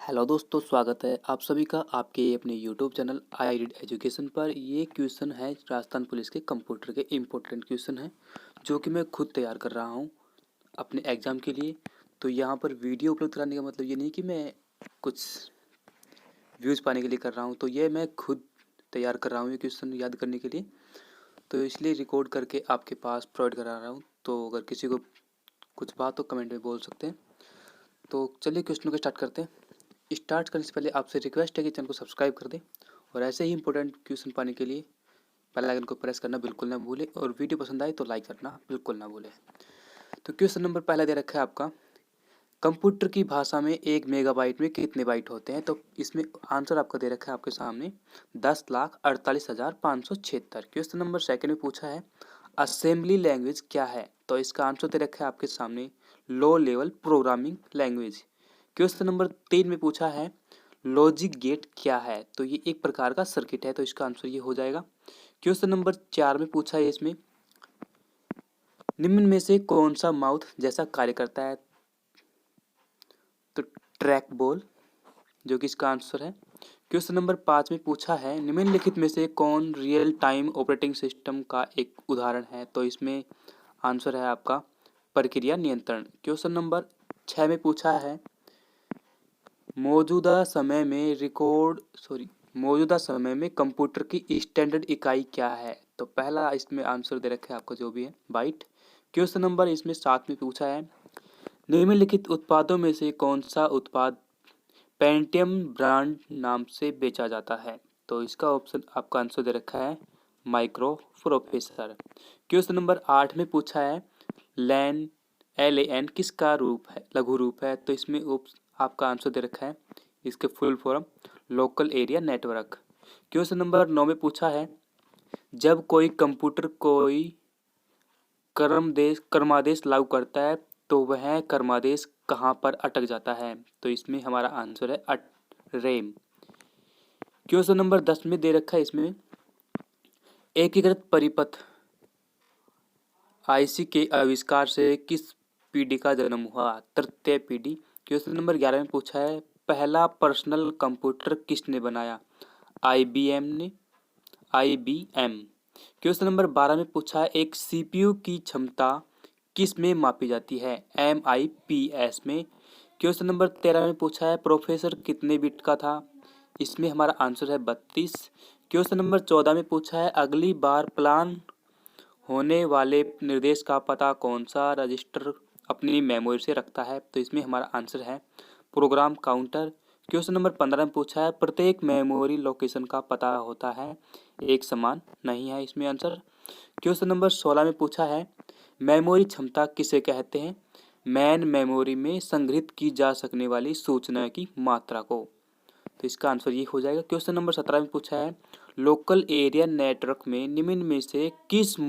Hello दोस्तों, स्वागत है आप सभी का आपके अपने YouTube channel I read education पर। ये क्वेश्चन है राजस्थान पुलिस के कंप्यूटर के इम्पोर्टेंट क्वेश्चन है जो कि मैं खुद तैयार कर रहा हूँ अपने एग्ज़ाम के लिए। तो यहाँ पर वीडियो अपलोड कराने का मतलब ये नहीं कि मैं कुछ व्यूज़ पाने के लिए कर रहा हूँ, तो ये मैं खुद तैयार कर रहा हूँ ये क्वेश्चन याद करने के लिए, तो इसलिए रिकॉर्ड करके आपके पास प्रोवाइड करा रहा हूँ। तो अगर किसी को कुछ बात हो कमेंट में बोल सकते हैं। तो चलिए क्वेश्चन को स्टार्ट करते हैं। स्टार्ट करने से पहले आपसे रिक्वेस्ट है कि चैनल को सब्सक्राइब कर दें और ऐसे ही इंपॉर्टेंट क्वेश्चन पाने के लिए बेल आइकन को प्रेस करना बिल्कुल ना भूलें और वीडियो पसंद आए तो लाइक करना बिल्कुल ना भूलें। तो क्वेश्चन नंबर पहला दे रखा है आपका, कंप्यूटर की भाषा में 1 मेगाबाइट में कितने बाइट होते हैं। तो इसमें आंसर आपका दे रखा है आपके सामने 10,48,576। क्वेश्चन नंबर सेकंड में पूछा है असेंबली लैंग्वेज क्या है। तो इसका आंसर दे रखा है आपके सामने low level programming language. Question number 3 में पूछा है लॉजिक गेट क्या है। तो ये एक प्रकार का सर्किट है, तो इसका आंसर ये हो जाएगा। क्वेश्चन नंबर 4 में पूछा है इसमें निम्न में से कौन सा माउथ जैसा कार्य करता है। तो ट्रैक बॉल, जो कि इसका आंसर है। क्वेश्चन नंबर 5 में पूछा है निम्नलिखित में से कौन रियल टाइम ऑपरेटिंग सिस्टम का एक उदाहरण है। तो इसमें आंसर है आपका प्रक्रिया नियंत्रण। क्वेश्चन नंबर 6 में पूछा है मौजूदा समय में कंप्यूटर की स्टैंडर्ड इकाई क्या है। तो पहला इसमें आंसर दे रखा है आपका जो भी है बाइट। क्वेश्चन नंबर इसमें 7 में पूछा है निम्नलिखित उत्पादों में से कौन सा उत्पाद पेंटियम ब्रांड नाम से बेचा जाता है। तो इसका ऑप्शन आपका आंसर दे रखा है माइक्रो प्रोसेसर। क्वेश्चन नंबर 8 में पूछा है लैन LAN किसका रूप है, लघु रूप है। तो इसमें आपका आंसर दे रखा है इसके full form local area network. Question number 9 में पूछा है जब कोई कंप्यूटर कोई क्रमादेश लागू करता है तो वह क्रमादेश कहाँ पर अटक जाता है। तो इसमें हमारा आंसर है रैम। क्वेश्चन नंबर 10 में दे रखा है इसमें एकीकृत परिपथ IC के आविष्कार से किस पीढ़ी का जन्म हुआ। तृतीय पीढ़ी। क्वेश्चन नंबर 11 में पूछा है पहला पर्सनल कंप्यूटर किसने बनाया। IBM। क्वेश्चन नंबर 12 में पूछा है एक CPU की क्षमता किस में मापी जाती है। MIPS में। क्वेश्चन नंबर 13 में पूछा है प्रोफेसर कितने बिट का था। इसमें हमारा आंसर है 32। क्वेश्चन नंबर 14 में पूछा है अगली बार प्लान होने वाले निर्देश का पता कौन सा रजिस्टर अपनी मेमोरी से रखता है। तो इसमें हमारा आंसर है प्रोग्राम काउंटर। क्वेश्चन नंबर 15 में पूछा है प्रत्येक मेमोरी लोकेशन का पता होता है एक समान नहीं है, इसमें आंसर। क्वेश्चन नंबर 16 में पूछा है मेमोरी क्षमता किसे कहते हैं। मैन मेमोरी में संग्रहित की जा सकने वाली सूचना की मात्रा को। तो इसका आंसर ये हो जाएगा। क्वेश्चन नंबर 17 में पूछा है लोकल एरिया नेटवर्क में निम्न में से किस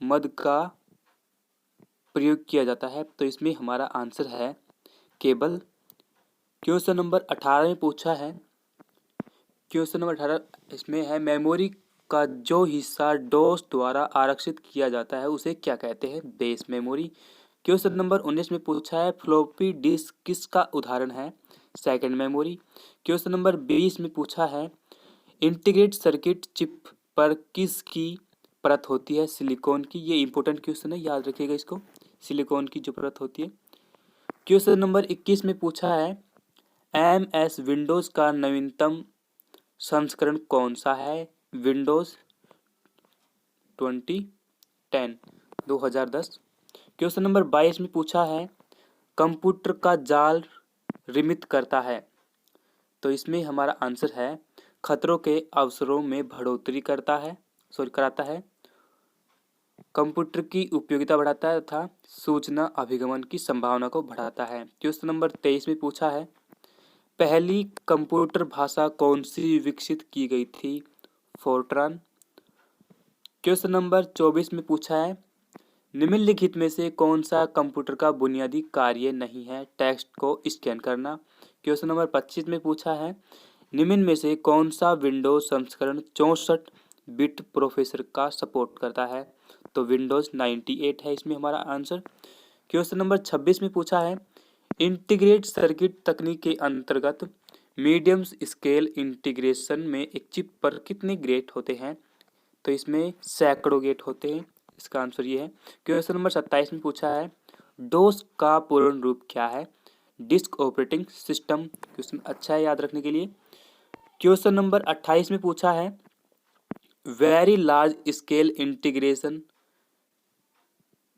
मद का प्रयोग किया जाता है। तो इसमें हमारा आंसर है केबल। क्वेश्चन नंबर 18 में पूछा है क्वेश्चन नंबर 18 इसमें है मेमोरी का जो हिस्सा डोस द्वारा आरक्षित किया जाता है उसे क्या कहते हैं। Base memory. क्वेश्चन नंबर 19 में पूछा है फ्लॉपी डिस्क किसका उदाहरण है। Second memory. क्वेश्चन नंबर 20 में पूछा है इंटीग्रेटेड सर्किट चिप पर किसकी परत होती है। सिलिकॉन की। ये इंपॉर्टेंट क्वेश्चन है, याद रखिएगा इसको, सिलिकॉन की जो परत होती है। क्वेश्चन नंबर 21 में पूछा है MS विंडोज का नवीनतम संस्करण कौन सा है। विंडोज 2010। क्वेश्चन नंबर 22 में पूछा है कंप्यूटर का जाल रिमित करता है। तो इसमें हमारा आंसर है खतरों के अवसरों में बढ़ोतरी कराता है, कंप्यूटर की उपयोगिता बढ़ाता है तथा सूचना अभिगमन की संभावना को बढ़ाता है। क्वेश्चन नंबर 23 में पूछा है पहली कंप्यूटर भाषा कौन सी विकसित की गई थी। फोर्ट्रान। क्वेश्चन नंबर 24 में पूछा है निम्नलिखित में से कौन सा कंप्यूटर का बुनियादी कार्य नहीं है। टेक्स्ट को स्कैन करना। क्वेश्चन नंबर 25 में पूछा है निम्न में से कौन सा विंडोज संस्करण 64 बिट प्रोसेसर का सपोर्ट करता है। तो विंडोज 98 है इसमें हमारा आंसर। क्वेश्चन नंबर 26 में पूछा है इंटीग्रेट सर्किट तकनीक के अंतर्गत मीडियम स्केल इंटीग्रेशन में एक चिप पर कितने गेट होते हैं? तो इसमें सैकड़ों गेट होते हैं। इसका आंसर ये है। क्वेश्चन नंबर 27 में पूछा है डोस का पूर्ण रूप क्या है? Disk operating system. क्वेश्चन अच्छा है याद रखने के लिए। क्वेश्चन नंबर 28 में पूछा है वेरी लार्ज स्केल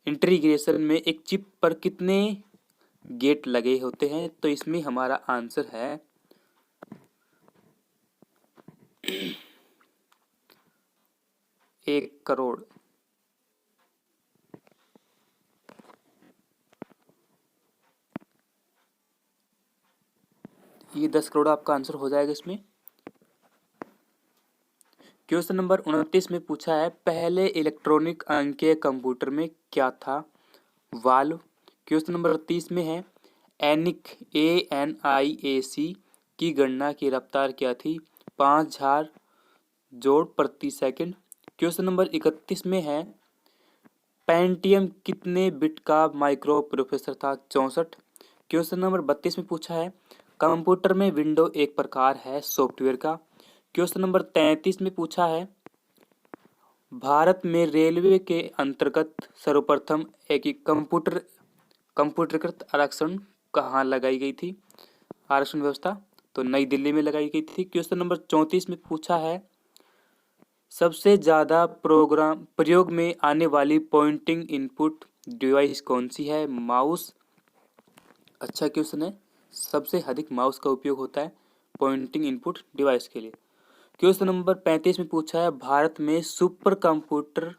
इंटीग्रेशन में एक चिप पर कितने गेट लगे होते हैं? तो इसमें हमारा आंसर है 1 करोड़। ये 10 करोड़ आपका आंसर हो जाएगा इसमें। क्वेश्चन नंबर 29 में पूछा है पहले इलेक्ट्रॉनिक अंकीय कंप्यूटर में क्या था? वाल्व। क्वेश्चन नंबर 30 में है ANIAC की गणना की रफ्तार क्या थी? 5000 जोड़ प्रति सेकंड। क्वेश्चन नंबर 31 में है पेंटियम कितने बिट का माइक्रो प्रोसेसर था? 64। क्वेश्चन नंबर 32 में पूछा है कंप्यूटर में विंडो एक प्रकार है सॉफ्टवेयर का। क्वेश्चन नंबर 33 में पूछा है भारत में रेलवे के अंतर्गत सर्वप्रथम एक कंप्यूटरीकृत आरक्षण कहाँ लगाई गई थी? आरक्षण व्यवस्था तो नई दिल्ली में लगाई गई थी। क्वेश्चन नंबर 34 में पूछा है सबसे ज्यादा प्रयोग में आने वाली पॉइंटिंग इनपुट डिवाइस कौन सी है? माउस। अच्छा क्वेश्चन है। सबसे अधिक माउस का उपयोग होता है पॉइंटिंग इनपुट डिवाइस के लिए। क्वेश्चन नंबर 35 में पूछा है भारत में सुपर कंप्यूटर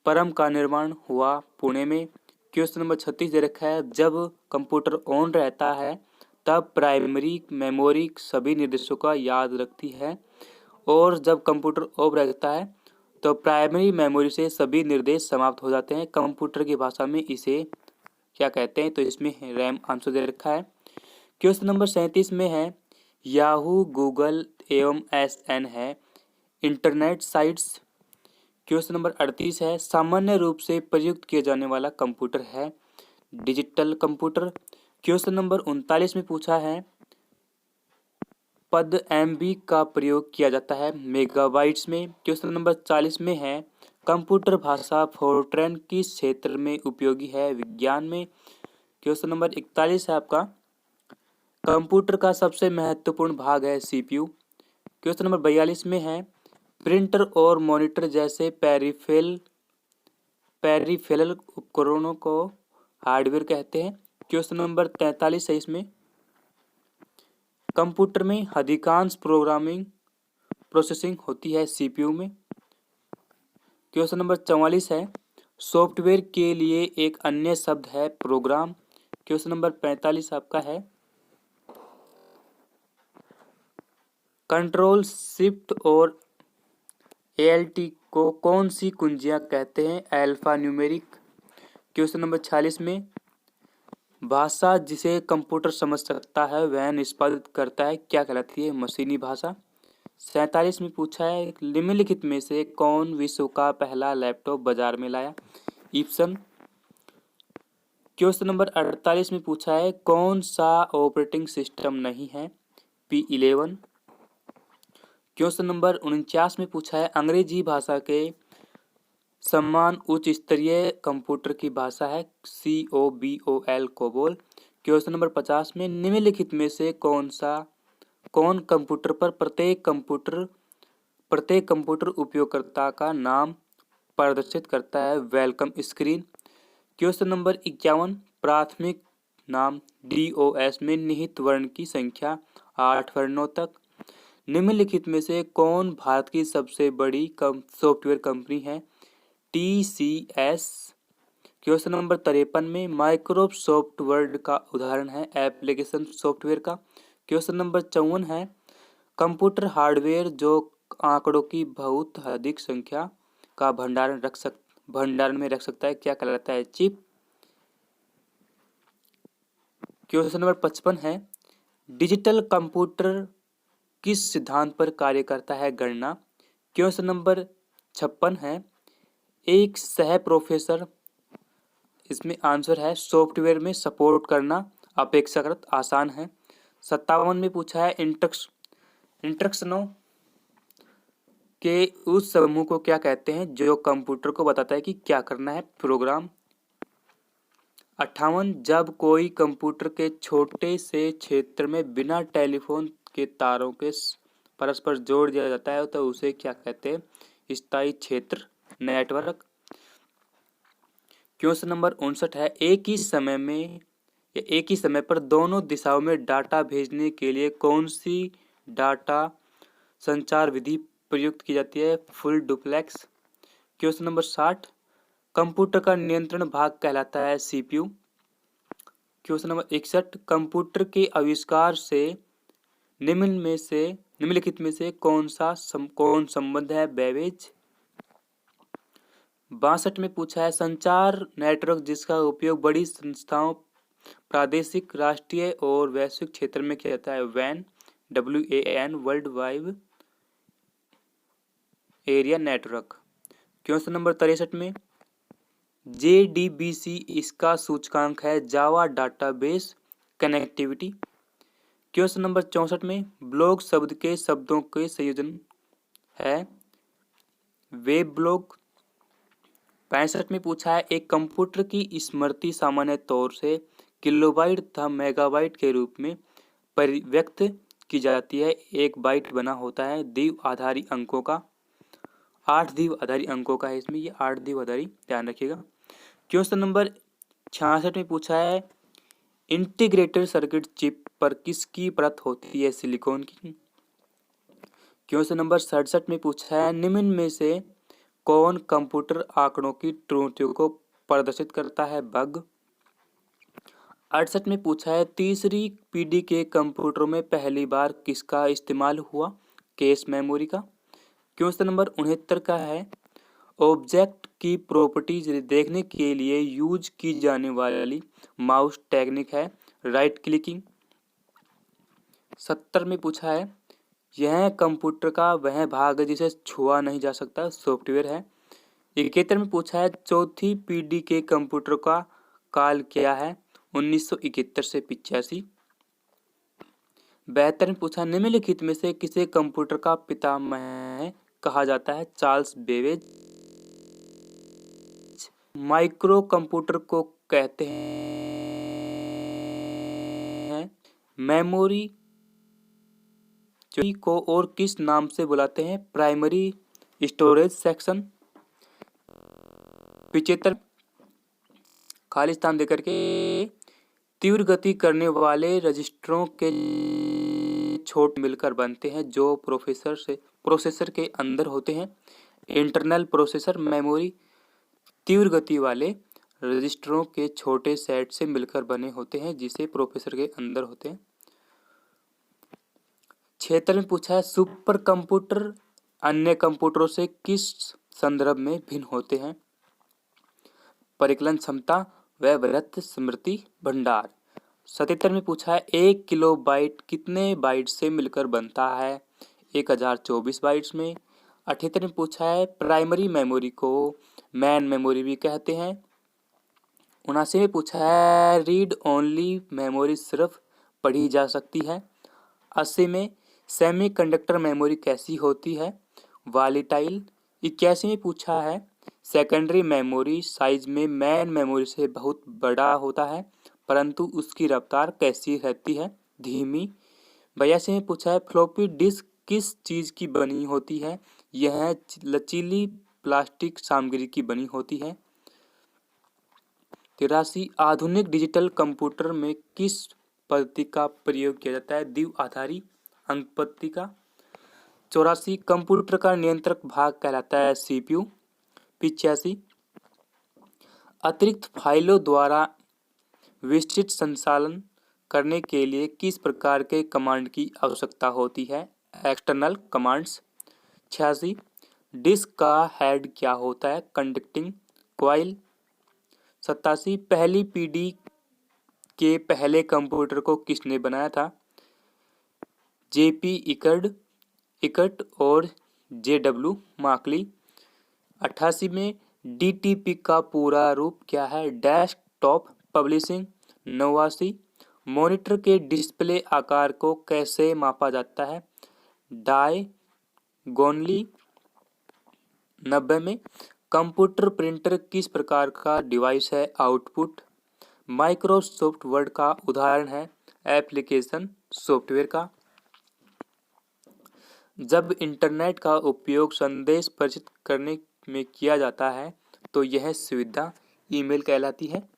परम का निर्माण हुआ पुणे में। क्वेश्चन नंबर 36 दे रखा है जब कंप्यूटर ऑन रहता है तब प्राइमरी मेमोरी सभी निर्देशों का याद रखती है और जब कंप्यूटर ऑफ रहता है तो प्राइमरी मेमोरी से सभी निर्देश समाप्त हो जाते हैं। कंप्यूटर की भाषा में इसे क्या कहते हैं? तो इसमें रैम आंसर दे रखा है। क्वेश्चन नंबर 37 में है याहू गूगल एवं SN है इंटरनेट साइट्स। क्वेश्चन नंबर 38 है सामान्य रूप से प्रयुक्त किया जाने वाला कंप्यूटर है डिजिटल कंप्यूटर। क्वेश्चन नंबर 39 में पूछा है पद MB का प्रयोग किया जाता है मेगाबाइट्स में। क्वेश्चन नंबर 40 में है कंप्यूटर भाषा फोर्ट्रैन किस क्षेत्र में उपयोगी है? विज्ञान में। क्वेश्चन नंबर 41 है आपका कंप्यूटर का सबसे महत्वपूर्ण भाग है CPU। क्वेश्चन नंबर 42 में है प्रिंटर और मॉनिटर जैसे पेरिफेरल उपकरणों को हार्डवेयर कहते हैं। क्वेश्चन नंबर 43 है इसमें कंप्यूटर में अधिकांश प्रोसेसिंग होती है CPU में। क्वेश्चन नंबर 44 है सॉफ्टवेयर के लिए एक अन्य शब्द है प्रोग्राम। क्वेश्चन नंबर 45 आपका है कंट्रोल शिफ्ट और ALT को कौन सी कुंजियां कहते हैं? Alpha numeric. क्वेश्चन नंबर 46 में भाषा जिसे कंप्यूटर समझ सकता है वह निष्पादित करता है क्या कहलाती है? मशीनी भाषा। 47 में पूछा है निम्नलिखित में से कौन विश्व का पहला लैपटॉप बाजार में लाया? इप्सन। क्वेश्चन नंबर 48 में पूछा है कौन सा ऑपरेटिंग सिस्टम नहीं है? P11। क्वेश्चन नंबर 49 में पूछा है अंग्रेजी भाषा के समान उच्च स्तरीय कंप्यूटर की भाषा है COBOL कोबोल। क्वेश्चन नंबर 50 में निम्नलिखित में से कौन कंप्यूटर पर प्रत्येक कंप्यूटर उपयोगकर्ता का नाम प्रदर्शित करता है? Welcome screen. क्वेश्चन नंबर 51 प्राथमिक नाम DOS में निहित वर्ण की संख्या 8 वर्णों तक। निम्नलिखित में से कौन भारत की सबसे बड़ी सॉफ्टवेयर कंपनी है? TCS। क्वेश्चन नंबर 53 में माइक्रोसॉफ्ट वर्ड का उदाहरण है एप्लीकेशन सॉफ्टवेयर का। क्वेश्चन नंबर 54 है कंप्यूटर हार्डवेयर जो आंकड़ों की बहुत अधिक संख्या का भंडारण में रख सकता है क्या कहलाता है? चिप। क्वेश्चन नंबर 55 है डिजिटल कंप्यूटर किस सिद्धांत पर कार्य करता है? गणना। क्वेश्चन नंबर 56 है एक सह प्रोफेसर इसमें आंसर है सॉफ्टवेयर में सपोर्ट करना अपेक्षाकृत आसान है। 57 में पूछा है इंस्ट्रक्शनों के उस समूह को क्या कहते हैं जो कंप्यूटर को बताता है कि क्या करना है, प्रोग्राम। 58 जब कोई कंप्यूटर के छोटे से क्षेत्र में बिना टेलीफोन के तारों के परस्पर जोड़ दिया जाता है तो उसे क्या कहते हैं, स्थायी क्षेत्र नेटवर्क। क्वेश्चन नंबर 59 है एक ही समय पर दोनों दिशाओं में डाटा भेजने के लिए कौन सी डाटा संचार विधि प्रयुक्त की जाती है, full duplex. Question number 60 computer का नियंत्रण भाग कहलाता है सीपीयू। क्वेश्चन नंबर 61 कंप्यूटर के आविष्कार से निम्नलिखित में से कौन संबंध है, बेबेज। 62 में पूछा है संचार नेटवर्क जिसका उपयोग बड़ी संस्थाओं, प्रादेशिक, राष्ट्रीय और वैश्विक क्षेत्र में किया जाता है, WAN WAN world wide area network. Question number 63 में JDBC इसका सूचकांक है, जावा डाटाबेस कनेक्टिविटी। क्वेश्चन नंबर 64 में ब्लॉग शब्द के शब्दों के संयोजन है, वेब ब्लॉग। 65 में पूछा है एक कंप्यूटर की स्मृति सामान्य तौर से किलोबाइट तथा मेगाबाइट के रूप में परिव्यक्त की जाती है, एक बाइट बना होता है द्विआधारी अंकों का, 8 द्विआधारी अंकों का है इसमें, ये 8 द्विआधारी, ध्यान रखिएगा। क्वेश्चन नंबर 66 में पूछा है इंटीग्रेटेड सर्किट चिप पर किसकी परत होती है, सिलिकॉन की। क्वेश्चन नंबर 67 में पूछा है निम्न में से कौन कंप्यूटर आंकड़ों की त्रुटियों को प्रदर्शित करता है, बग। 68 में पूछा है तीसरी पीढ़ी के कंप्यूटरों में पहली बार किसका इस्तेमाल हुआ, कैश मेमोरी का। क्वेश्चन नंबर 69 का है ऑब्जेक्ट की प्रॉपर्टीज देखने के लिए यूज की जाने वाली माउस टेक्निक है, राइट क्लिकिंग। 70 में पूछा है यह कंप्यूटर का वह भाग है जिसे छुआ नहीं जा सकता, सॉफ्टवेयर है। 71 में पूछा है चौथी पीढ़ी के कंप्यूटर का काल क्या है, 1971 से 85। 72 में पूछा निम्नलिखित में से किसे कंप्यूटर का पितामह कहा जाता है, चार्ल्स बेबेज। माइक्रो कंप्यूटर को कहते हैं मेमोरी को और किस नाम से बुलाते हैं, प्राइमरी स्टोरेज सेक्शन। 75 खाली स्थान देकर के तीव्र गति करने वाले रजिस्टरों के छोटे मिलकर बनते हैं जो प्रोसेसर के अंदर होते हैं, इंटरनल प्रोसेसर मेमोरी तीव्र गति वाले रजिस्टरों के छोटे सेट से मिलकर बने होते हैं जिसे प्रोसेसर के अंदर होते हैं। 76 में पूछा है सुपर कंप्यूटर अन्य कंप्यूटरों से किस संदर्भ में भिन्न होते हैं, परिकलन क्षमता व वृहत स्मृति भंडार। 77 में पूछा है 1 किलोबाइट कितने बाइट से मिलकर बनता है, 1024 बाइट्स में। 78 में पूछा है प्राइमरी मेमोरी को मैन मेमोरी भी कहते हैं। 79 में पूछा है रीड ओनली मेमोरी सिर्फ पढ़ी जा सकती है। 80 में सेमीकंडक्टर मेमोरी कैसी होती है, वॉलेटाइल। 81 में पूछा है सेकेंडरी मेमोरी साइज में मैन मेमोरी से बहुत बड़ा होता है परंतु उसकी रफ्तार कैसी रहती है, धीमी। 82 में पूछा है फ्लॉपी डिस्क किस चीज़ की बनी होती है, यह लचीली प्लास्टिक सामग्री की बनी होती है। 83 आधुनिक डिजिटल कंप्यूटर में किस पद्धति का प्रयोग किया जाता है, द्विआधारी अंक पद्धति का। 84 कंप्यूटर का नियंत्रक भाग कहलाता है सीपीयू। 85 अतिरिक्त फाइलों द्वारा विस्तृत संचालन करने के लिए किस प्रकार के कमांड की आवश्यकता होती है, एक्सटर्नल कमांड्स। 86 डिस्क का हेड क्या होता है, कंडक्टिंग कॉइल। 87 पहली पीढ़ी के पहले कंप्यूटर को किसने बनाया था, JP इकर्ट और JW मार्कली। 88 में डीटीपी का पूरा रूप क्या है? Desktop publishing. 89। मॉनिटर के डिस्प्ले आकार को कैसे मापा जाता है? डायगोनली। 90 में कंप्यूटर प्रिंटर किस प्रकार का डिवाइस है? आउटपुट। माइक्रोसॉफ्ट वर्ड का उदाहरण है एप्लीकेशन सॉफ्टवेयर का। जब इंटरनेट का उपयोग संदेश प्रेषित करने में किया जाता है तो यह सुविधा ईमेल कहलाती है।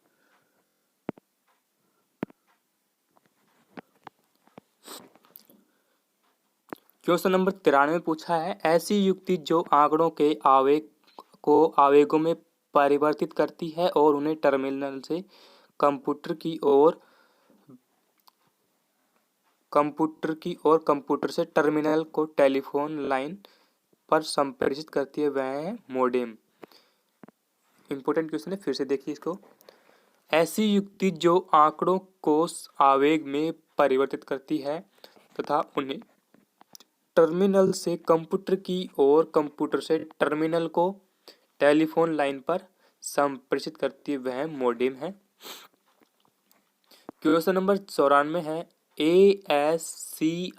क्वेश्चन नंबर 93 पूछा है, ऐसी युक्ति जो आंकड़ों के आवेग को आवेगों में परिवर्तित करती है और उन्हें टर्मिनल से कंप्यूटर की ओर कंप्यूटर से टर्मिनल को टेलीफोन लाइन पर संप्रेषित करती है, वह है मोडेम। इंपॉर्टेंट क्वेश्चन है, फिर से देखिए इसको। ऐसी युक्ति जो आंकड़ों को आवेग में परिवर्तित करती है तथा उन्हें टर्मिनल से कंप्यूटर की ओर कंप्यूटर से टर्मिनल को टेलीफोन लाइन पर संप्रेषित करती है, वह मोडेम है। क्वेश्चन नंबर 94 है, ASCII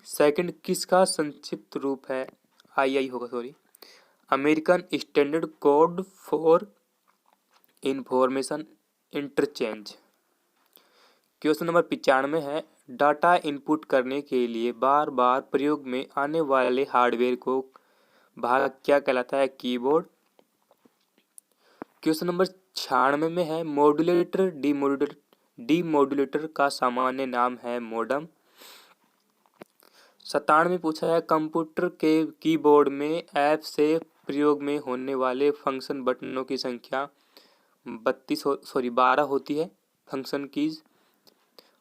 सेकंड किसका संक्षिप्त रूप है? आई होगा, sorry. American standard code for information interchange. Question number 95 है, डाटा इनपुट करने के लिए बार बार प्रयोग में आने वाले हार्डवेयर को भाग क्या कहलाता है? कीबोर्ड। क्वेश्चन नंबर 96 में है, मॉड्यूलेटर डीमॉड्यूलेटर का सामान्य नाम है मोडम। 97 में पूछा है, कंप्यूटर के कीबोर्ड में ऐप से प्रयोग में होने वाले फंक्शन बटनों की संख्या 12 होती है, फंक्शन कीज।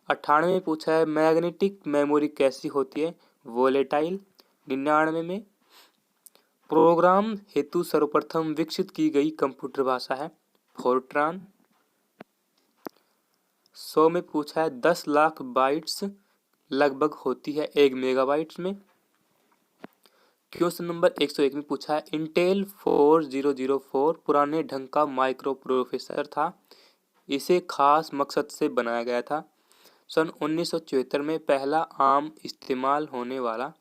98 में पूछा है, मैग्नेटिक मेमोरी कैसी होती है? वोलेटाइल। 99 में प्रोग्राम हेतु सर्वप्रथम विकसित की गई कंप्यूटर भाषा है फोर्ट्रान। 100 में पूछा है, 10 लाख बाइट्स लगभग होती है 1 मेगाबाइट्स में। क्वेश्चन नंबर 101 में पूछा है, इंटेल 4004 पुराने ढंग का माइक्रो प्रोसेसर था, इसे खास मकसद से बनाया गया था। सन 1974 में पहला आम इस्तेमाल होने वाला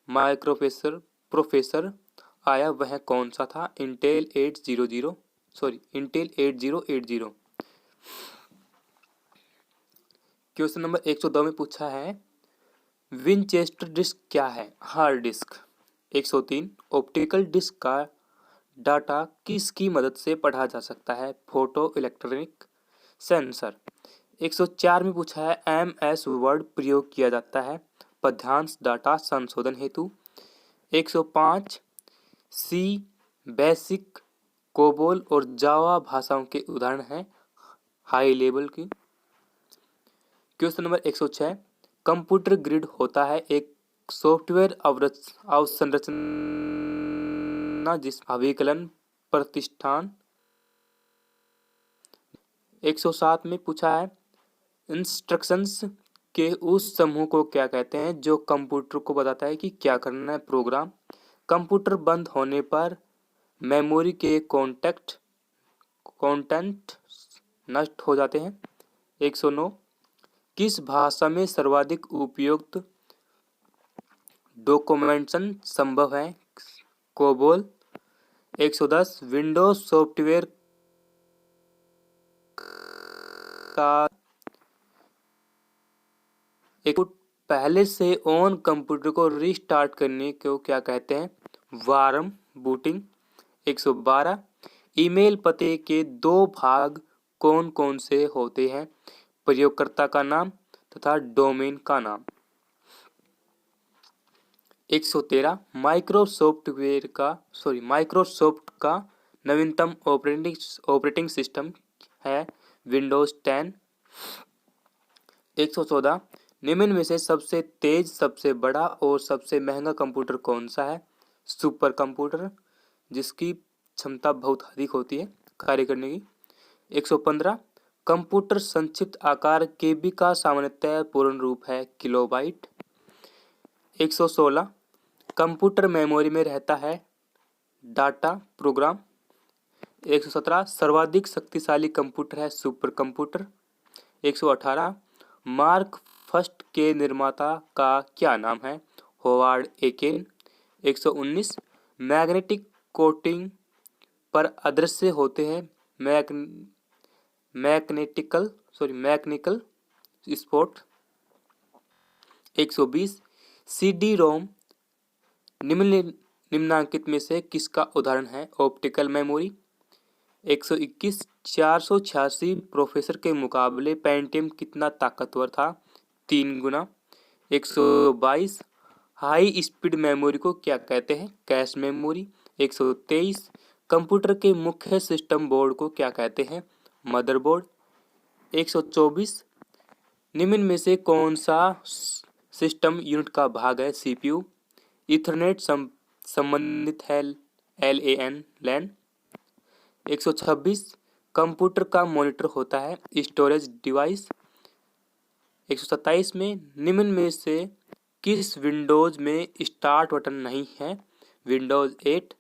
माइक्रो प्रोसेसर आया, वह कौन सा था? इंटेल 8080। क्वेश्चन नंबर 102 में पूछा है, विनचेस्टर डिस्क क्या है? Hard disk. 103 ऑप्टिकल डिस्क का डाटा किसकी मदद से पढ़ा जा सकता है? Photo electronic sensor. 104 में पूछा है, MS वर्ड प्रयोग किया जाता है पद्यांश डाटा संशोधन हेतु। 105 सी बेसिक, कोबोल और जावा भाषाओं के उदाहरण हैं हाई लेवल की। क्वेश्चन नंबर 106, कंप्यूटर ग्रिड होता है एक सॉफ्टवेयर अवसंरचना जिस अभिकलन प्रतिष्ठान। 107 में पूछा है, इंस्ट्रक्शंस के उस समूह को क्या कहते हैं जो कंप्यूटर को बताता है कि क्या करना है? प्रोग्राम। कंप्यूटर बंद होने पर मेमोरी के कंटेंट नष्ट हो जाते हैं। 109 किस भाषा में सर्वाधिक उपयुक्त डॉक्यूमेंटेशन संभव है? कोबोल। 110 विंडोज सॉफ्टवेयर का पहले से ऑन कंप्यूटर को रीस्टार्ट करने को क्या कहते हैं? Warm booting. 112 ईमेल पते के 2 भाग कौन कौन से होते हैं? प्रयोगकर्ता का नाम तथा डोमेन का नाम। 113 माइक्रोसॉफ्ट का नवीनतम ऑपरेटिंग सिस्टम है विंडोज 10। 114 निम्न में से सबसे तेज, सबसे बड़ा और सबसे महंगा कंप्यूटर कौन सा है? सुपर कंप्यूटर, जिसकी क्षमता बहुत अधिक होती है कार्य करने की। 115 कंप्यूटर संक्षिप्त आकार केबी का सामान्यतः पूर्ण रूप है किलोबाइट। 116 कंप्यूटर मेमोरी में रहता है डाटा प्रोग्राम। 117 सर्वाधिक शक्तिशाली कंप्यूटर है सुपर कंप्यूटर। 118 मार्क फर्स्ट के निर्माता का क्या नाम है? होवार्ड एकेन। 119 मैग्नेटिक कोटिंग पर अदृश्य होते हैं मैकेनिकल स्पॉट। 120 सीडी रोम निम्नलिखित में से किसका उदाहरण है? Optical memory. 121 486 प्रोसेसर के मुकाबले पेंटियम कितना ताकतवर था? 3 गुना। 122 हाई स्पीड मेमोरी को क्या कहते हैं? Cache memory. 123 कंप्यूटर के मुख्य सिस्टम बोर्ड को क्या कहते हैं? मदरबोर्ड। 124 निम्न में से कौन सा सिस्टम यूनिट का भाग है? सीपीयू। इथरनेट संबंधित है लैन। 126 कंप्यूटर का मॉनिटर होता है स्टोरेज डिवाइस। 127 में निम्न में से किस विंडोज में स्टार्ट बटन नहीं है? विंडोज 8।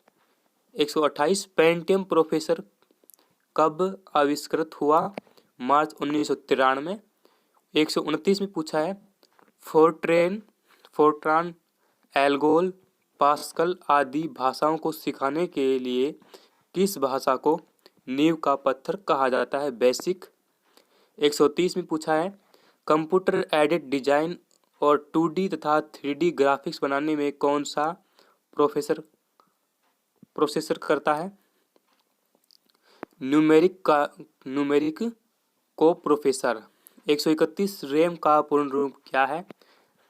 128 पेंटियम प्रोसेसर कब आविष्कृत हुआ? मार्च 1993। 129 में पूछा है फोर्ट्रान एल्गोल पास्कल आदि भाषाओं को सिखाने के लिए किस भाषा को नींव का पत्थर कहा जाता है? बेसिक। 130 में पूछा है कंप्यूटर एडेड डिजाइन और 2D तथा 3D ग्राफिक्स बनाने में कौन सा प्रोसेसर करता है? न्यूमेरिक को प्रोसेसर। 131 रैम का पूर्ण रूप क्या है?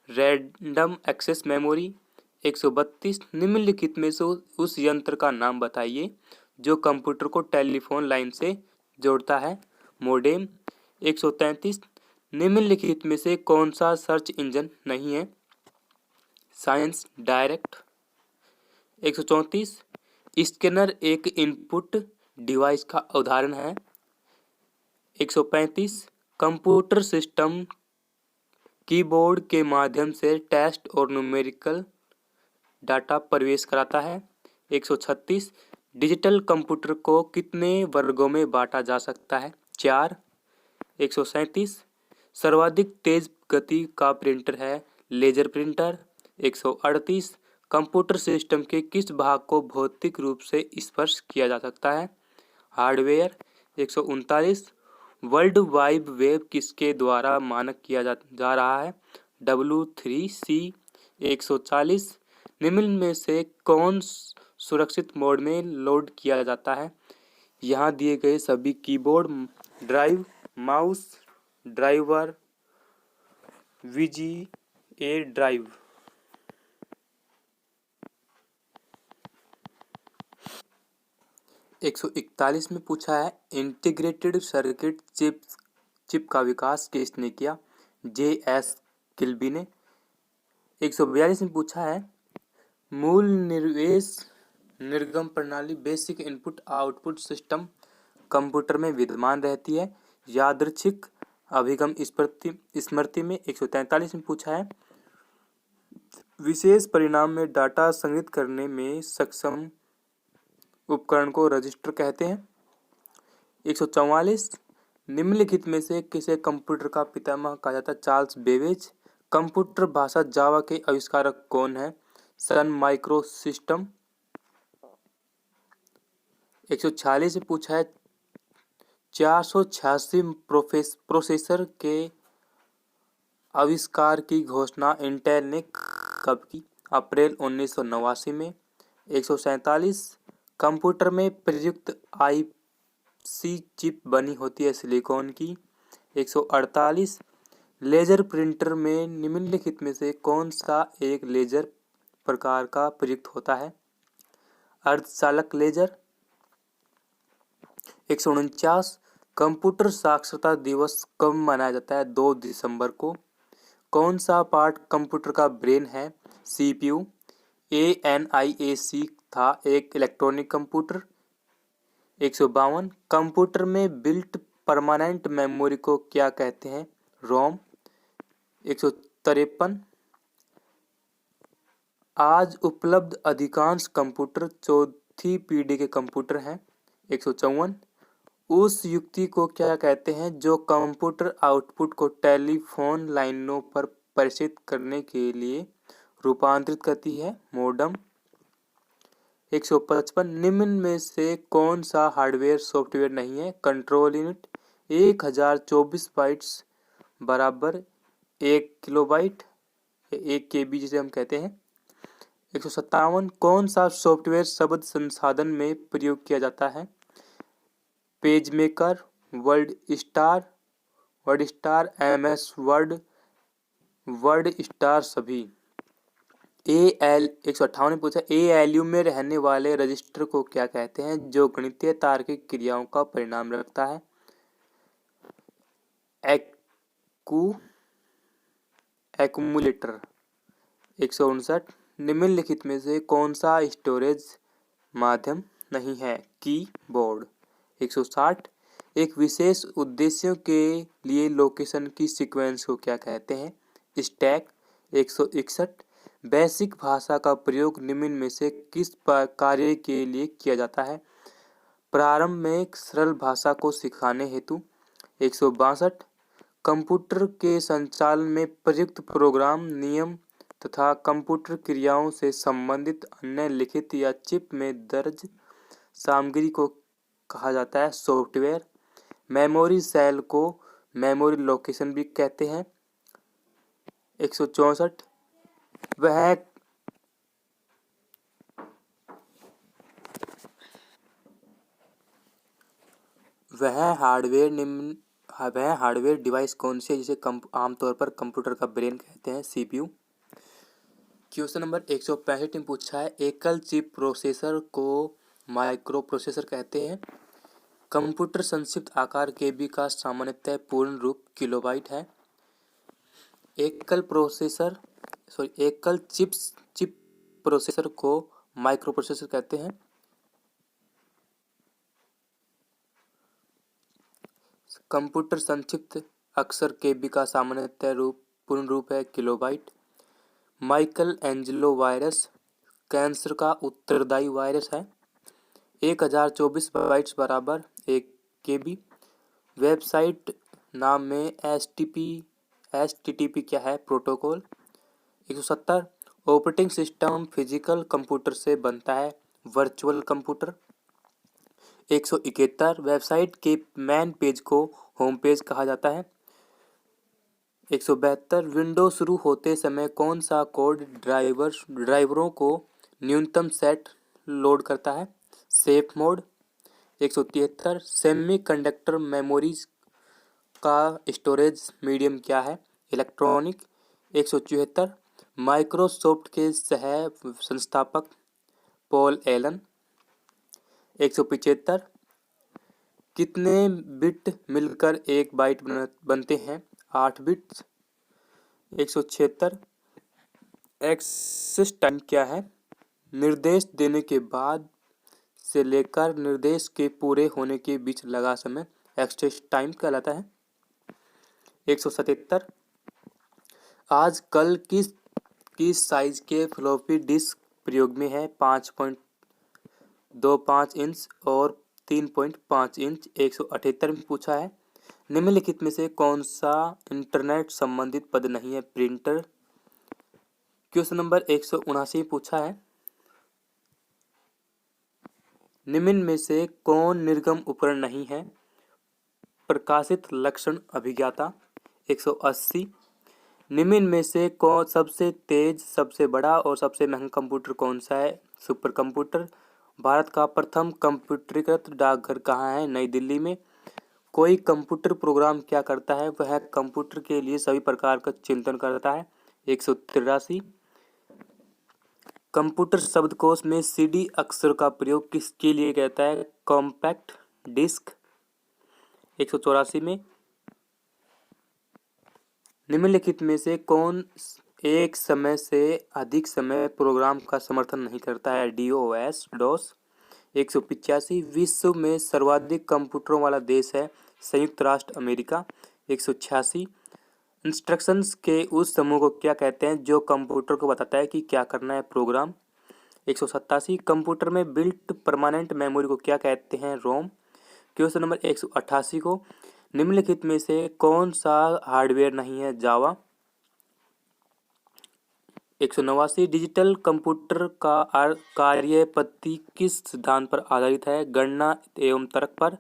Random access memory. 132 निम्नलिखित में से उस यंत्र का नाम बताइए जो कंप्यूटर को टेलीफोन लाइन से जोड़ता है? मोडेम। 133 निम्नलिखित में से कौन सा सर्च इंजन नहीं है? Science direct. 134 स्कैनर एक इनपुट डिवाइस का उदाहरण है। 135 कंप्यूटर सिस्टम कीबोर्ड के माध्यम से टेक्स्ट और न्यूमेरिकल डाटा प्रवेश कराता है। 136 डिजिटल कंप्यूटर को कितने वर्गों में बांटा जा सकता है? 4। 137 सर्वाधिक तेज गति का प्रिंटर है लेजर प्रिंटर। 138 कंप्यूटर सिस्टम के किस भाग को भौतिक रूप से स्पर्श किया जा सकता है? हार्डवेयर। 139 वर्ल्ड वाइड वेब किसके द्वारा मानक किया जा रहा है? W3C। 140 निम्न में से कौन सुरक्षित मोड में लोड किया जाता है? यहाँ दिए गए सभी keyboard, drive, mouse, driver, VGA drive. 141 में पूछा है इंटीग्रेटेड सर्किट चिप का विकास किसने किया? JS किल्बी ने। 142 में पूछा है मूल निर्देश निर्गम प्रणाली basic input output system computer में विद्यमान रहती है यादृच्छिक अभिगम स्मृति में। 143 में पूछा है विशेष परिणाम में डाटा संग्रहित करने में सक्षम उपकरण को रजिस्टर कहते हैं। 144 निम्नलिखित में से किसे कंप्यूटर का पितामह कहा जाता है? Charles Babbage. कंप्यूटर भाषा जावा के आविष्कारक कौन है? सन माइक्रोसिस्टम। 146 में पूछा है 486 प्रोसेसर के आविष्कार की घोषणा इंटेल ने कब की? अप्रैल 1989 में। 147 कंप्यूटर में प्रयुक्त IC चिप बनी होती है सिलिकॉन की। 148 लेजर प्रिंटर में निम्नलिखित में से कौन सा एक लेजर प्रकार का प्रयुक्त होता है? अर्धचालक लेजर। 149 कंप्यूटर साक्षरता दिवस कब मनाया जाता है? 2 दिसंबर को। कौन सा पार्ट कंप्यूटर का ब्रेन है? CPU। ANIAC था एक इलेक्ट्रॉनिक कंप्यूटर। 152 कंप्यूटर में बिल्ट परमानेंट मेमोरी को क्या कहते हैं? रोम। 153 आज उपलब्ध अधिकांश कंप्यूटर चौथी पीढ़ी के कंप्यूटर हैं। 154। उस युक्ति को क्या कहते हैं जो कंप्यूटर आउटपुट को टेलीफोन लाइनों पर प्रेषित करने के लिए रूपांतरित करती है? मॉडेम। 155। निम्न में से कौन सा हार्डवेयर सॉफ्टवेयर नहीं है? Control unit. 1024 बाइट्स बराबर 1 किलोबाइट, 1 KB जिसे हम कहते हैं। 157। कौन सा सॉफ्टवेयर शब्द संसाधन में प्रयोग किया जाता है? Page maker, word star, MS word, word star सभी। 158 ने पूछा ALU में रहने वाले रजिस्टर को क्या कहते हैं जो गणितीय तार्किक क्रियाओं का परिणाम रखता है? एक्यूमुलेटर। 159। निम्नलिखित में से कौन सा स्टोरेज माध्यम नहीं है? कीबोर्ड। 160। एक विशेष उद्देश्यों के लिए लोकेशन की सीक्वेंस को क्या कहते हैं? स्टैक। 161। बेसिक भाषा का प्रयोग निम्न में से किस कार्य के लिए किया जाता है? प्रारंभ में सरल भाषा को सिखाने हेतु। 162। कंप्यूटर के संचालन में प्रयुक्त प्रोग्राम, नियम तथा कंप्यूटर क्रियाओं से संबंधित अन्य लिखित या चिप में दर्ज सामग्री को कहा जाता है सॉफ्टवेयर। मेमोरी सेल को मेमोरी लोकेशन भी कहते हैं। 164। वह हार्डवेयर डिवाइस कौन सी है जिसे आमतौर पर कंप्यूटर का ब्रेन कहते हैं? CPU। क्वेश्चन नंबर 165 में पूछा है एकल चिप प्रोसेसर को माइक्रो प्रोसेसर कहते हैं। कंप्यूटर संक्षिप्त आकार KB का सामान्यतः पूर्ण रूप किलोबाइट है। एकल चिप प्रोसेसर को माइक्रो प्रोसेसर कहते हैं। कंप्यूटर संक्षिप्त अक्षर KB का सामान्यतः पूर्ण रूप है kilobyte. Michael Angelo virus cancer का उत्तरदायी वायरस है। 1024 बाइट्स बराबर 1 KB। वेबसाइट नाम में HTTP क्या है? Protocol. 170। Operating system physical computer से बनता है वर्चुअल कंप्यूटर। 171। वेबसाइट के मैन पेज को होम पेज कहा जाता है। 172। विंडो शुरू होते समय कौन सा कोड ड्राइवरों को न्यूनतम सेट लोड करता है? Safe mode. 173। सेमीकंडक्टर मेमोरीज का स्टोरेज मीडियम क्या है? इलेक्ट्रॉनिक। 174। माइक्रोसॉफ्ट के सह संस्थापक पॉल एलन। 175। कितने बिट मिलकर 1 बाइट बनते हैं? 8 बिट्स। 176। एक्सेस टाइम क्या है? निर्देश देने के बाद से लेकर निर्देश के पूरे होने के बीच लगा समय एक्सेस टाइम कहलाता है। 177। आज कल किस साइज के फ्लॉपी डिस्क प्रयोग में है? 5.25 इंच और 3.5 इंच। 178 में पूछा है निम्नलिखित में से कौन सा इंटरनेट संबंधित पद नहीं है? प्रिंटर। क्वेश्चन नंबर 179 पूछा है निम्न में से कौन निर्गम उपकरण नहीं है? प्रकाशित लक्षण अभिज्ञाता। 180। निम्न में से कौन सबसे तेज, सबसे बड़ा और सबसे महंगा कंप्यूटर कौन सा है? Super computer. भारत का प्रथम कंप्यूटरीकृत डाकघर कहाँ है? नई दिल्ली में। कोई कंप्यूटर प्रोग्राम क्या करता है? वह कंप्यूटर के लिए सभी प्रकार का चिंतन करता है। 183। कंप्यूटर शब्दकोश में CD अक्षर का प्रयोग किसके लिए कहता है? Compact disc. 184 में निम्नलिखित में से कौन एक समय से अधिक समय प्रोग्राम का समर्थन नहीं करता है? DOS। 185। विश्व में सर्वाधिक कंप्यूटरों वाला देश है? संयुक्त राष्ट्र अमेरिका। 186। इंस्ट्रक्शंस के उस समूह को क्या कहते हैं जो कंप्यूटर को बताता है कि क्या करना है, प्रोग्राम। 187 कंप्यूटर में बिल्ट परमानेंट मेमोरी को क्या कहते हैं, रोम। क्वेश्चन नंबर 188 को निम्नलिखित में से कौन सा हार्डवेयर नहीं है, जावा। 189 डिजिटल कंप्यूटर का कार्य पद्धति किस सिद्धांत पर आधारित है, गणना एवं तर्क पर।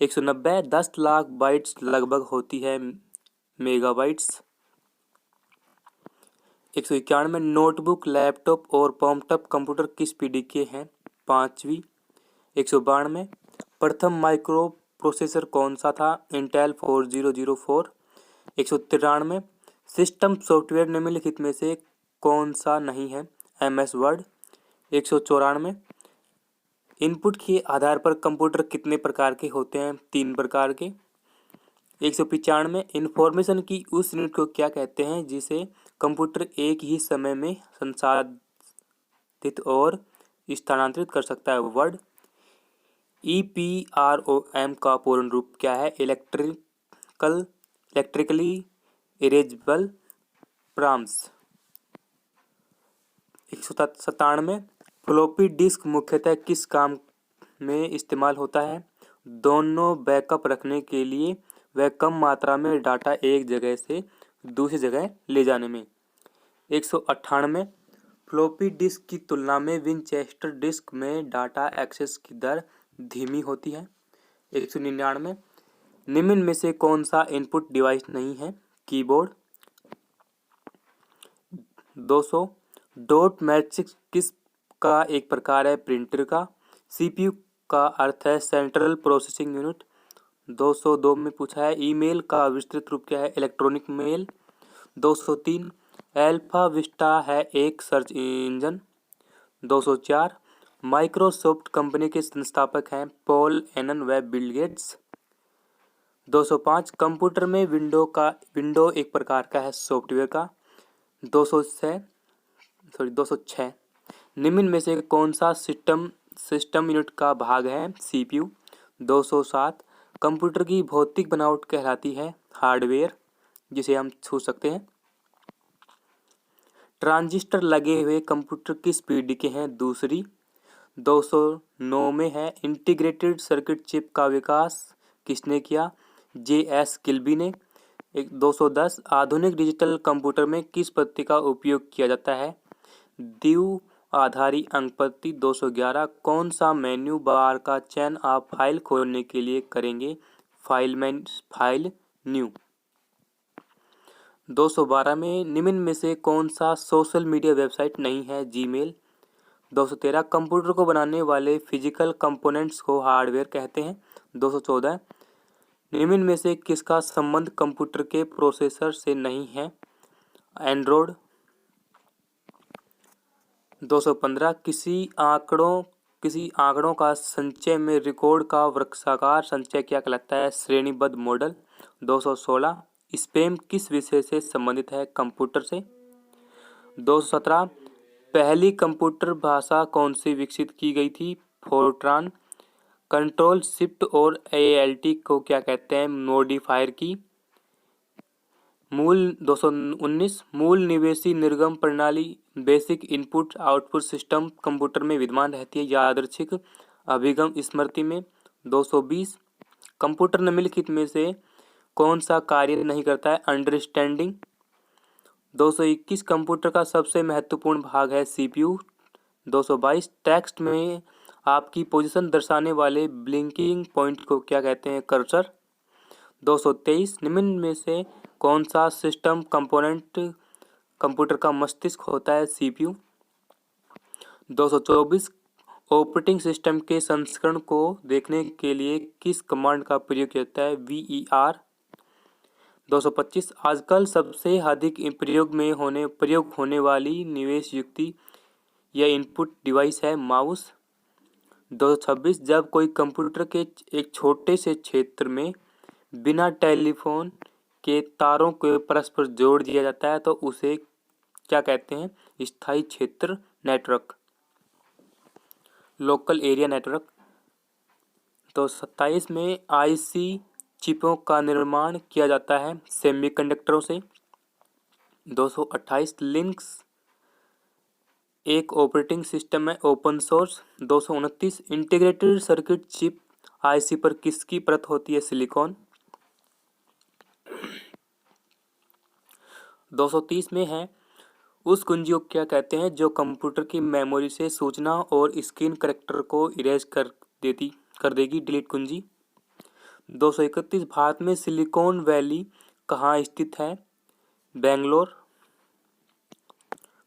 190 10 लाख बाइट्स लगभग होती है मेगाबाइट्स। 191 नोटबुक, लैपटॉप और पॉपटॉप कंप्यूटर किस पीढ़ी के हैं, 5वीं। 192 प्रथम माइक्रो प्रोसेसर कौन सा था, इंटेल 4004। 193 सिस्टम सॉफ्टवेयर निम्नलिखित में से कौन सा नहीं है, MS वर्ड। 194 इनपुट के आधार पर कंप्यूटर कितने प्रकार के होते हैं, 3 प्रकार के। 195 इंफॉर्मेशन की उस यूनिट को क्या कहते हैं जिसे कंप्यूटर एक ही समय में संसाधित और स्थानांतरित कर सकता है, वर्ड। EPROM का पूर्ण रूप क्या है, electrically erasable proms. 197 floppy disk मुख्यतः किस काम में इस्तेमाल होता है, दोनों बैकअप रखने के लिए व कम मात्रा में डाटा एक जगह से दूसरी जगह ले जाने में। 198 फ्लॉपी डिस्क की तुलना में विनचेस्टर डिस्क में डाटा एक्सेस की दर धीमी होती है। 199 निम्न में से कौन सा इनपुट डिवाइस नहीं है, कीबोर्ड। 200 डॉट मैट्रिक्स किस का एक प्रकार है, प्रिंटर का। CPU का अर्थ है सेंट्रल प्रोसेसिंग यूनिट। 202 में पूछा है ईमेल का विस्तृत रूप क्या है, इलेक्ट्रॉनिक मेल। 203 अल्फा विस्टा है एक सर्च इंजन। 204 माइक्रोसॉफ्ट कंपनी के संस्थापक हैं पॉल एलन व बिल गेट्स। 205 कंप्यूटर में विंडो एक प्रकार का है सॉफ्टवेयर का। 206 निम्न में से कौन सा सिस्टम यूनिट का भाग है, CPU। 207 कंप्यूटर की भौतिक बनावट कहलाती है हार्डवेयर, जिसे हम छू सकते हैं। ट्रांजिस्टर लगे हुए कंप्यूटर किस पीढ़ी के हैं, दूसरी। 209 में है इंटीग्रेटेड सर्किट चिप का विकास किसने किया, JS किल्बी ने। 210 आधुनिक डिजिटल कंप्यूटर में किस पद्धति का उपयोग किया जाता है, द्विआधारी अंक पद्धति। 211 कौन सा मेन्यू बार का चयन आप फाइल खोलने के लिए करेंगे, फाइल न्यू। 212 में निम्न में से कौन सा सोशल मीडिया वेबसाइट नहीं है, जीमेल। 213 कंप्यूटर को बनाने वाले फिजिकल कंपोनेंट्स को हार्डवेयर कहते हैं। 214 निम्न में से किसका संबंध कंप्यूटर के प्रोसेसर से नहीं है, एंड्रॉयड। 215 किसी आंकड़ों का संचय में रिकॉर्ड का वृक्षाकार संचय क्या कहलाता है, श्रेणीबद्ध मॉडल। 216 स्पैम किस विषय से संबंधित है, कंप्यूटर से। 217 पहली कंप्यूटर भाषा कौन सी विकसित की गई थी, फोर्ट्रान। कंट्रोल शिफ्ट और ALT को क्या कहते हैं, मॉडिफायर की। 219 मूल निवेशी निर्गम प्रणाली basic input output system computer में विद्यमान रहती है यादृच्छिक अभिगम स्मृति में। 220 कंप्यूटर निम्नलिखित में से कौन सा कार्य नहीं करता है, अंडरस्टैंडिंग। 221 कंप्यूटर का सबसे महत्वपूर्ण भाग है CPU। 222 टेक्स्ट में आपकी पोजीशन दर्शाने वाले ब्लिंकिंग पॉइंट को क्या कहते हैं, कर्सर। 223 निम्न में से कौन सा सिस्टम कंपोनेंट कंप्यूटर का मस्तिष्क होता है, CPU। 224 ऑपरेटिंग सिस्टम के संस्करण को देखने के लिए किस कमांड का प्रयोग किया जाता है, VER। 225 आजकल सबसे अधिक प्रयोग होने वाली निवेश युक्ति या इनपुट डिवाइस है, माउस। 226 जब कोई कंप्यूटर के एक छोटे से क्षेत्र में बिना टेलीफोन के तारों को परस्पर जोड़ दिया जाता है तो उसे क्या कहते हैं, स्थायी क्षेत्र नेटवर्क, लोकल एरिया नेटवर्क। तो 27 में IC चिपों का निर्माण किया जाता है सेमीकंडक्टरों से। 228 लिनक्स एक ऑपरेटिंग सिस्टम है open source. 229 integrated circuit chip IC पर किसकी परत होती है? सिलिकॉन। 230 में है उस कुंजी को क्या कहते हैं जो कंप्यूटर की मेमोरी से सूचना और स्क्रीन करेक्टर को इरेज कर देगी? डिलीट कुंजी। 231 भारत में सिलिकॉन वैली कहाँ स्थित है? बेंगलोर।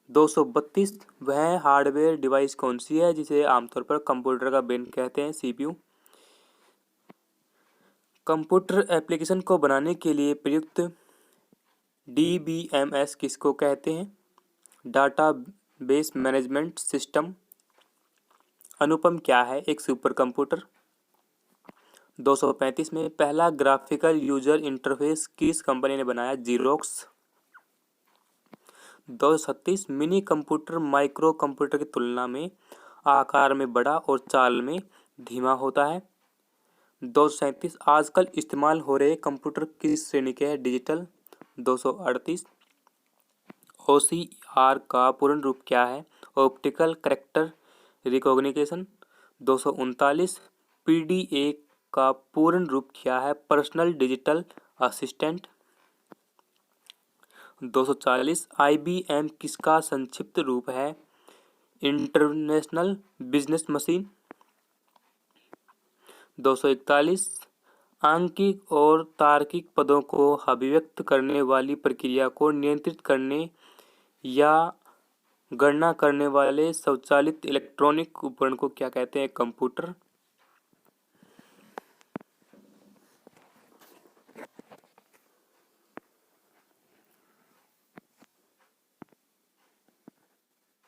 232 वह हार्डवेयर डिवाइस कौन सी है जिसे आमतौर पर कंप्यूटर का ब्रेन कहते हैं? सीपीयू। कंप्यूटर एप्लीकेशन को बनाने के लिए प्रयुक्त डीबीएमएस किसको कहते हैं? Data base management system. Anupam क्या है? एक सुपर कंप्यूटर। 235 में पहला ग्राफिकल यूजर इंटरफेस किस कंपनी ने बनाया? Xerox. 236 mini computer micro computer की तुलना में आकार में बड़ा और चाल में धीमा होता है। 237 आजकल इस्तेमाल हो रहे कंप्यूटर किस श्रेणी के हैं? डिजिटल। 238 OCR का पूर्ण रूप क्या है? Optical character recognition. 239 PDA का पूर्ण रूप क्या है? Personal digital assistant. 240 IBM किसका संक्षिप्त रूप है? International business machine. 241 आंकिक और तार्किक पदों को अभिव्यक्त करने वाली प्रक्रिया को नियंत्रित करने या गणना करने वाले स्वचालित इलेक्ट्रॉनिक उपकरण को क्या कहते हैं? कंप्यूटर।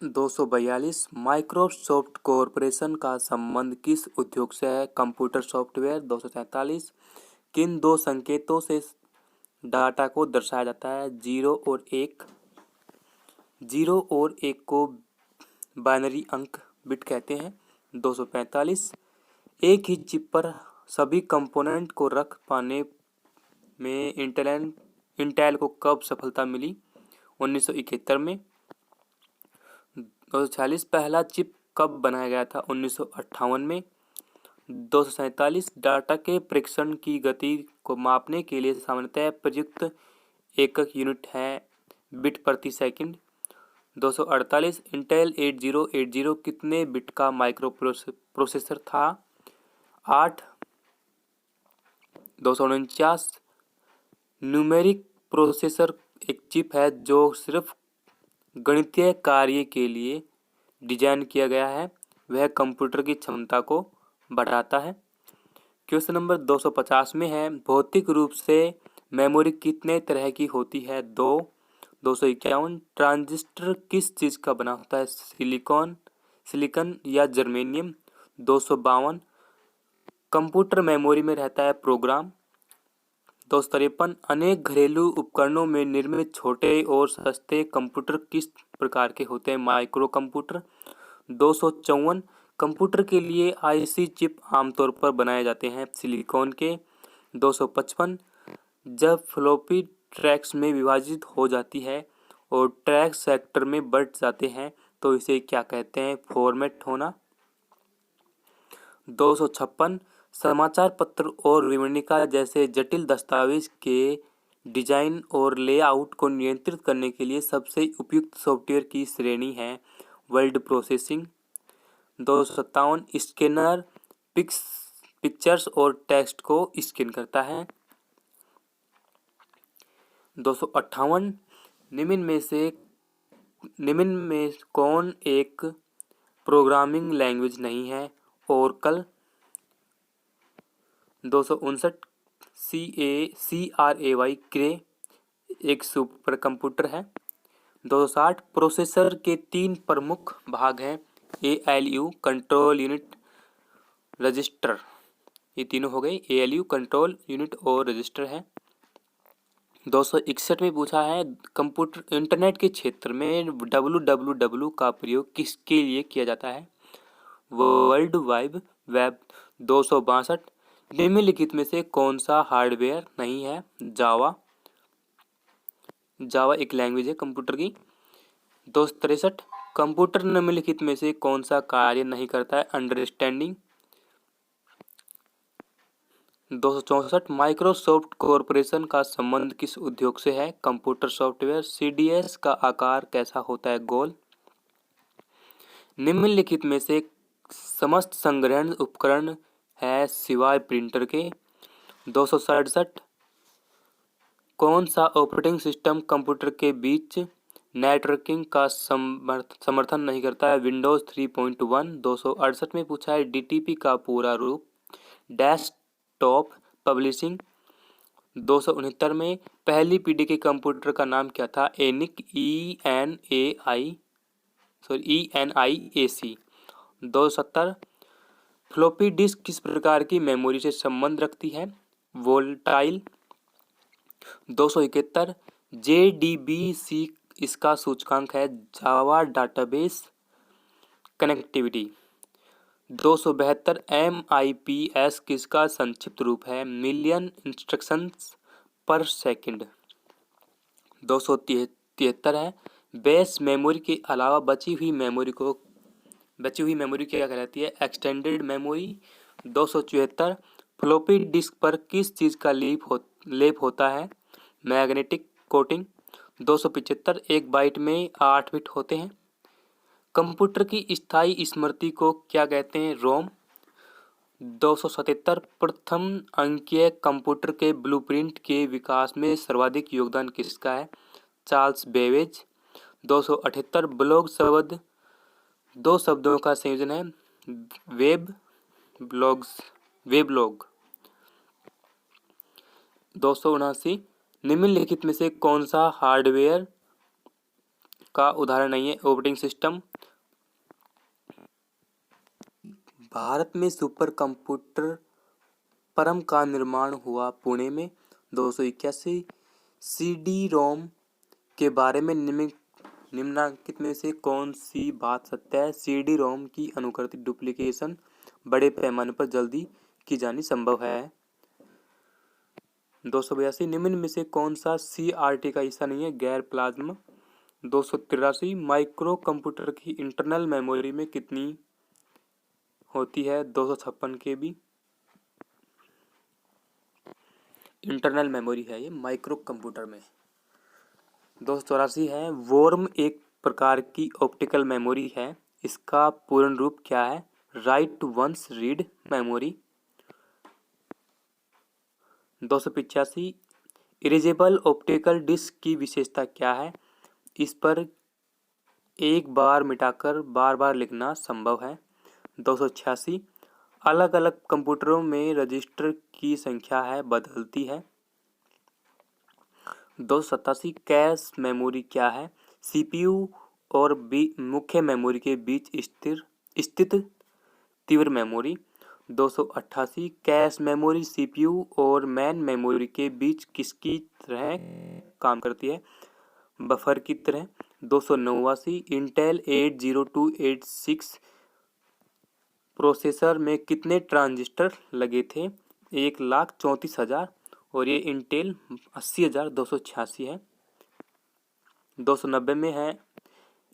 242 माइक्रोसॉफ्ट कॉरपोरेशन का संबंध किस उद्योग से है? Computer software. 243 किन दो संकेतों से डाटा को दर्शाया जाता है? 0 और 1। 0 और 1 को बाइनरी अंक बिट कहते हैं। 245 एक ही चिप पर सभी कंपोनेंट को रख पाने में इंटेल को कब सफलता मिली? 1971 में। 246 पहला चिप कब बनाया गया था? 1958 में। 247 डाटा के प्रेषण की गति को मापने के लिए सामान्यतः प्रयुक्त एकक यूनिट है बिट प्रति सेकंड। 248 इंटेल 8080 कितने बिट का माइक्रो प्रोसेसर था? 8। 249 न्यूमेरिक प्रोसेसर एक चिप है जो सिर्फ गणितीय कार्य के लिए डिजाइन किया गया है। वह कंप्यूटर की क्षमता को बढ़ाता है। क्वेश्चन नंबर 250 में है भौतिक रूप से मेमोरी कितने तरह की होती है? 2। 251 ट्रांजिस्टर किस चीज का बना होता है? सिलिकॉन या जर्मेनियम। 252 कंप्यूटर मेमोरी में रहता है प्रोग्राम। 253 अनेक घरेलू उपकरणों में निर्मित छोटे और सस्ते कंप्यूटर किस प्रकार के होते हैं? Micro computer. 254 कंप्यूटर के लिए आईसी चिप आमतौर पर बनाए जाते हैं सिलिकॉन के। 255 जब फ्लॉपी ट्रैक्स में विभाजित हो जाती है और ट्रैक सेक्टर में बंट जाते हैं तो इसे क्या कहते हैं? फॉर्मेट होना। 256 समाचार पत्र और विवरणिका जैसे जटिल दस्तावेज के डिजाइन और लेआउट को नियंत्रित करने के लिए सबसे उपयुक्त सॉफ्टवेयर की श्रेणी है वर्ड प्रोसेसिंग। 257 स्कैनर पिक्चर्स और टेक्स्ट को स्कैन करता है। 258 निम्न में कौन एक प्रोग्रामिंग लैंग्वेज नहीं है? ओरेकल। 259 CRAY क्रे एक सुपर कंप्यूटर है। 260 प्रोसेसर के 3 प्रमुख भाग हैं ALU कंट्रोल यूनिट रजिस्टर। ये तीनों हो गए ALU कंट्रोल यूनिट और रजिस्टर है। 261 में पूछा है कंप्यूटर इंटरनेट के क्षेत्र में www का प्रयोग किसके लिए किया जाता है? World wide web. 262 निम्नलिखित में से कौन सा हार्डवेयर नहीं है? जावा एक लैंग्वेज है कंप्यूटर की। 263 कंप्यूटर निम्नलिखित में से कौन सा कार्य नहीं करता है? अंडरस्टैंडिंग। 264 माइक्रोसॉफ्ट कॉरपोरेशन का संबंध किस उद्योग से है? Computer software. सीडीएस का आकार कैसा होता है? गोल। निम्नलिखित में से समस्त संग्रहण उपकरण है सिवाय प्रिंटर के। 267 कौन सा ऑपरेटिंग सिस्टम कंप्यूटर के बीच नेटवर्किंग का समर्थन नहीं करता है? विंडोज 3.1। 268 में पूछा है डीटीपी का पूरा रूप। Desktop publishing. 269 में पहली पीढ़ी के कंप्यूटर का नाम क्या था? एनिक ENIAC। 270 फ्लॉपी डिस्क किस प्रकार की मेमोरी से संबंध रखती है? वोलेटाइल। 271 JDBC इसका सूचकांक है। जावा डाटाबेस कनेक्टिविटी। 272 MIPS किसका संक्षिप्त रूप है? मिलियन इंस्ट्रक्शंस पर सेकंड। 273 है बेस मेमोरी के अलावा बची हुई मेमोरी क्या कहलाती है? Extended memory. 274 फ्लॉपी डिस्क पर किस चीज़ का लेप होता है? Magnetic coating. 275 एक बाइट में 8 बिट होते हैं। कंप्यूटर की स्थायी स्मृति को क्या कहते हैं? रोम। 277 प्रथम अंकीय कंप्यूटर के ब्लूप्रिंट के विकास में सर्वाधिक योगदान किसका है? Charles Babbage. 278 ब्लॉग शब्द दो शब्दों का संयोजन है। वेबलॉग। 279 निम्नलिखित में से कौन सा हार्डवेयर का उदाहरण नहीं है? Operating system. भारत में सुपर कंप्यूटर परम का निर्माण हुआ पुणे में। 281 CD रोम के बारे में निम्नलिखित में से कौन सी बात सत्य है? CD रोम की अनुकृति डुप्लीकेशन बड़े पैमाने पर जल्दी की जानी संभव है। 282 निम्न में से कौन सा CRT का हिस्सा नहीं है? गैर प्लाज्मा। 283 माइक्रो कंप्यूटर की इंटरनल मेमोरी में कितनी होती है? 256 KB इंटरनल मेमोरी है ये माइक्रो कंप्यूटर में। 284 है वॉर्म एक प्रकार की ऑप्टिकल मेमोरी है। इसका पूर्ण रूप क्या है? Write once read memory. 285 erasable optical disc की विशेषता क्या है? इस पर एक बार मिटाकर बार बार लिखना संभव है। 286 अलग अलग कंप्यूटरों में रजिस्टर की संख्या है बदलती है। 287 कैश मेमोरी क्या है? CPU और मुख्य मेमोरी के बीच स्थित तीव्र मेमोरी। 288 कैश मेमोरी CPU और मेन मेमोरी के बीच किसकी तरह काम करती है? बफर की तरह। 289 इंटेल 80286 प्रोसेसर में कितने ट्रांजिस्टर लगे थे? 1,34,000 और ये इंटेल 80,286 है। 290 में है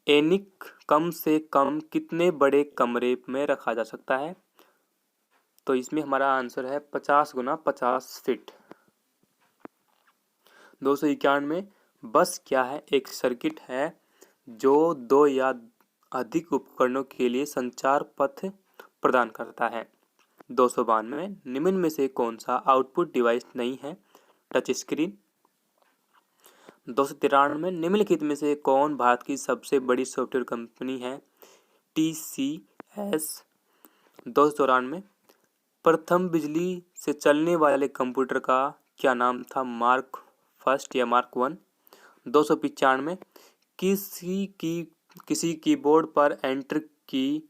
एनिक कम से कम कितने बड़े कमरे में रखा जा सकता है? तो इसमें हमारा आंसर है 50 गुना 50 फीट। 291 में बस क्या है? एक सर्किट है जो दो या अधिक उपकरणों के लिए संचार पथ प्रदान करता है। 292 में निम्न में से कौन सा आउटपुट डिवाइस नहीं है? Touch screen. 293 में निम्नलिखित में से कौन भारत की सबसे बड़ी सॉफ्टवेयर कंपनी है? TCS। 294 में प्रथम बिजली से चलने वाले कंप्यूटर का क्या नाम था? मार्क फर्स्ट या मार्क 1। 295 में किसी कीबोर्ड पर एंटर की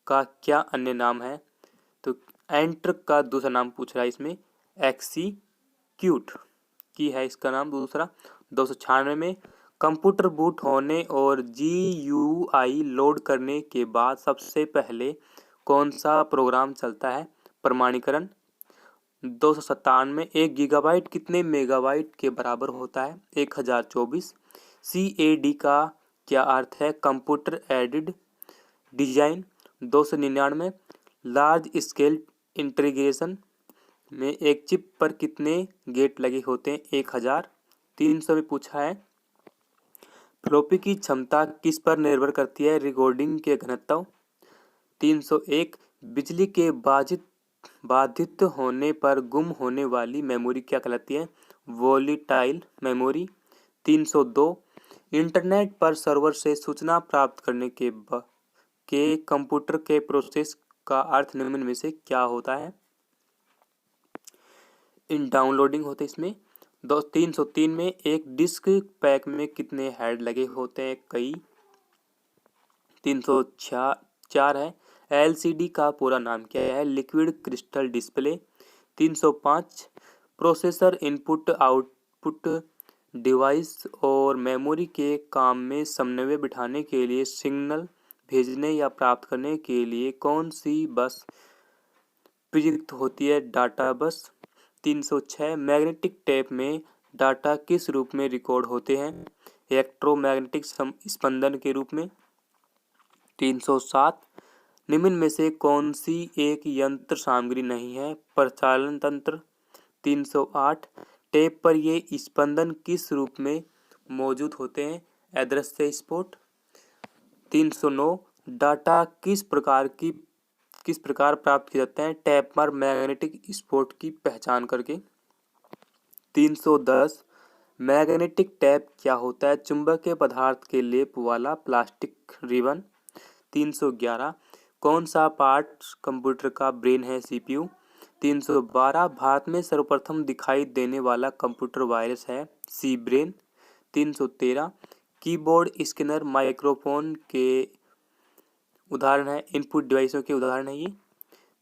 का क्या अन्य नाम है? तो एंटर का दूसरा नाम पूछ रहा है इसमें एक्सीक्यूट की है इसका नाम दूसरा। 296 में कंप्यूटर बूट होने और GUI लोड करने के बाद सबसे पहले कौन सा प्रोग्राम चलता है? प्रमाणीकरण। 297 1 गीगाबाइट कितने मेगाबाइट के बराबर होता है? 1024। CAD का क्या अर्थ है? Computer aided design. 299 large scale integration में एक चिप पर कितने गेट लगे होते हैं? 1000। 300 में पूछा है फ्लॉपी की क्षमता किस पर निर्भर करती है? रिकॉर्डिंग के घनत्व। 301 बिजली के बाधित होने पर गुम होने वाली मेमोरी क्या कहलाती है? Volatile memory. 302 इंटरनेट पर सर्वर से सूचना प्राप्त करने के कंप्यूटर के प्रोसेस का अर्थ निम्न में से क्या होता है? इन डाउनलोडिंग होते इसमें। 303 में एक डिस्क पैक में कितने हेड लगे होते हैं? कई। 304 है LCD का पूरा नाम क्या है? Liquid crystal display. 305 processor input output device और मेमोरी के काम में समन्वय बिठाने के लिए सिग्नल भेजने या प्राप्त करने के लिए कौन सी बस प्रयुक्त होती है? डाटा बस। 306 मैग्नेटिक टेप में डाटा किस रूप में रिकॉर्ड होते हैं? इलेक्ट्रोमैग्नेटिक स्पंदन के रूप में। 307 निम्न में से कौन सी एक यंत्र सामग्री नहीं है? प्रचालन तंत्र। 308 टेप पर ये स्पंदन किस रूप में मौजूद होते हैं? अदृश्य स्पॉट। 309 डाटा किस प्रकार प्राप्त किए जाते हैं? टेप पर मैग्नेटिक स्पॉट की पहचान करके। 310 मैग्नेटिक टेप क्या होता है? चुंबकीय पदार्थ के लेप वाला प्लास्टिक रिबन। 311 कौन सा पार्ट कंप्यूटर का ब्रेन है? CPU। 312 भारत में सर्वप्रथम दिखाई देने वाला कंप्यूटर वायरस है? सी ब्रेन। 313 कीबोर्ड स्कैनर माइक्रोफोन के उदाहरण है? इनपुट डिवाइसों के उदाहरण है ये।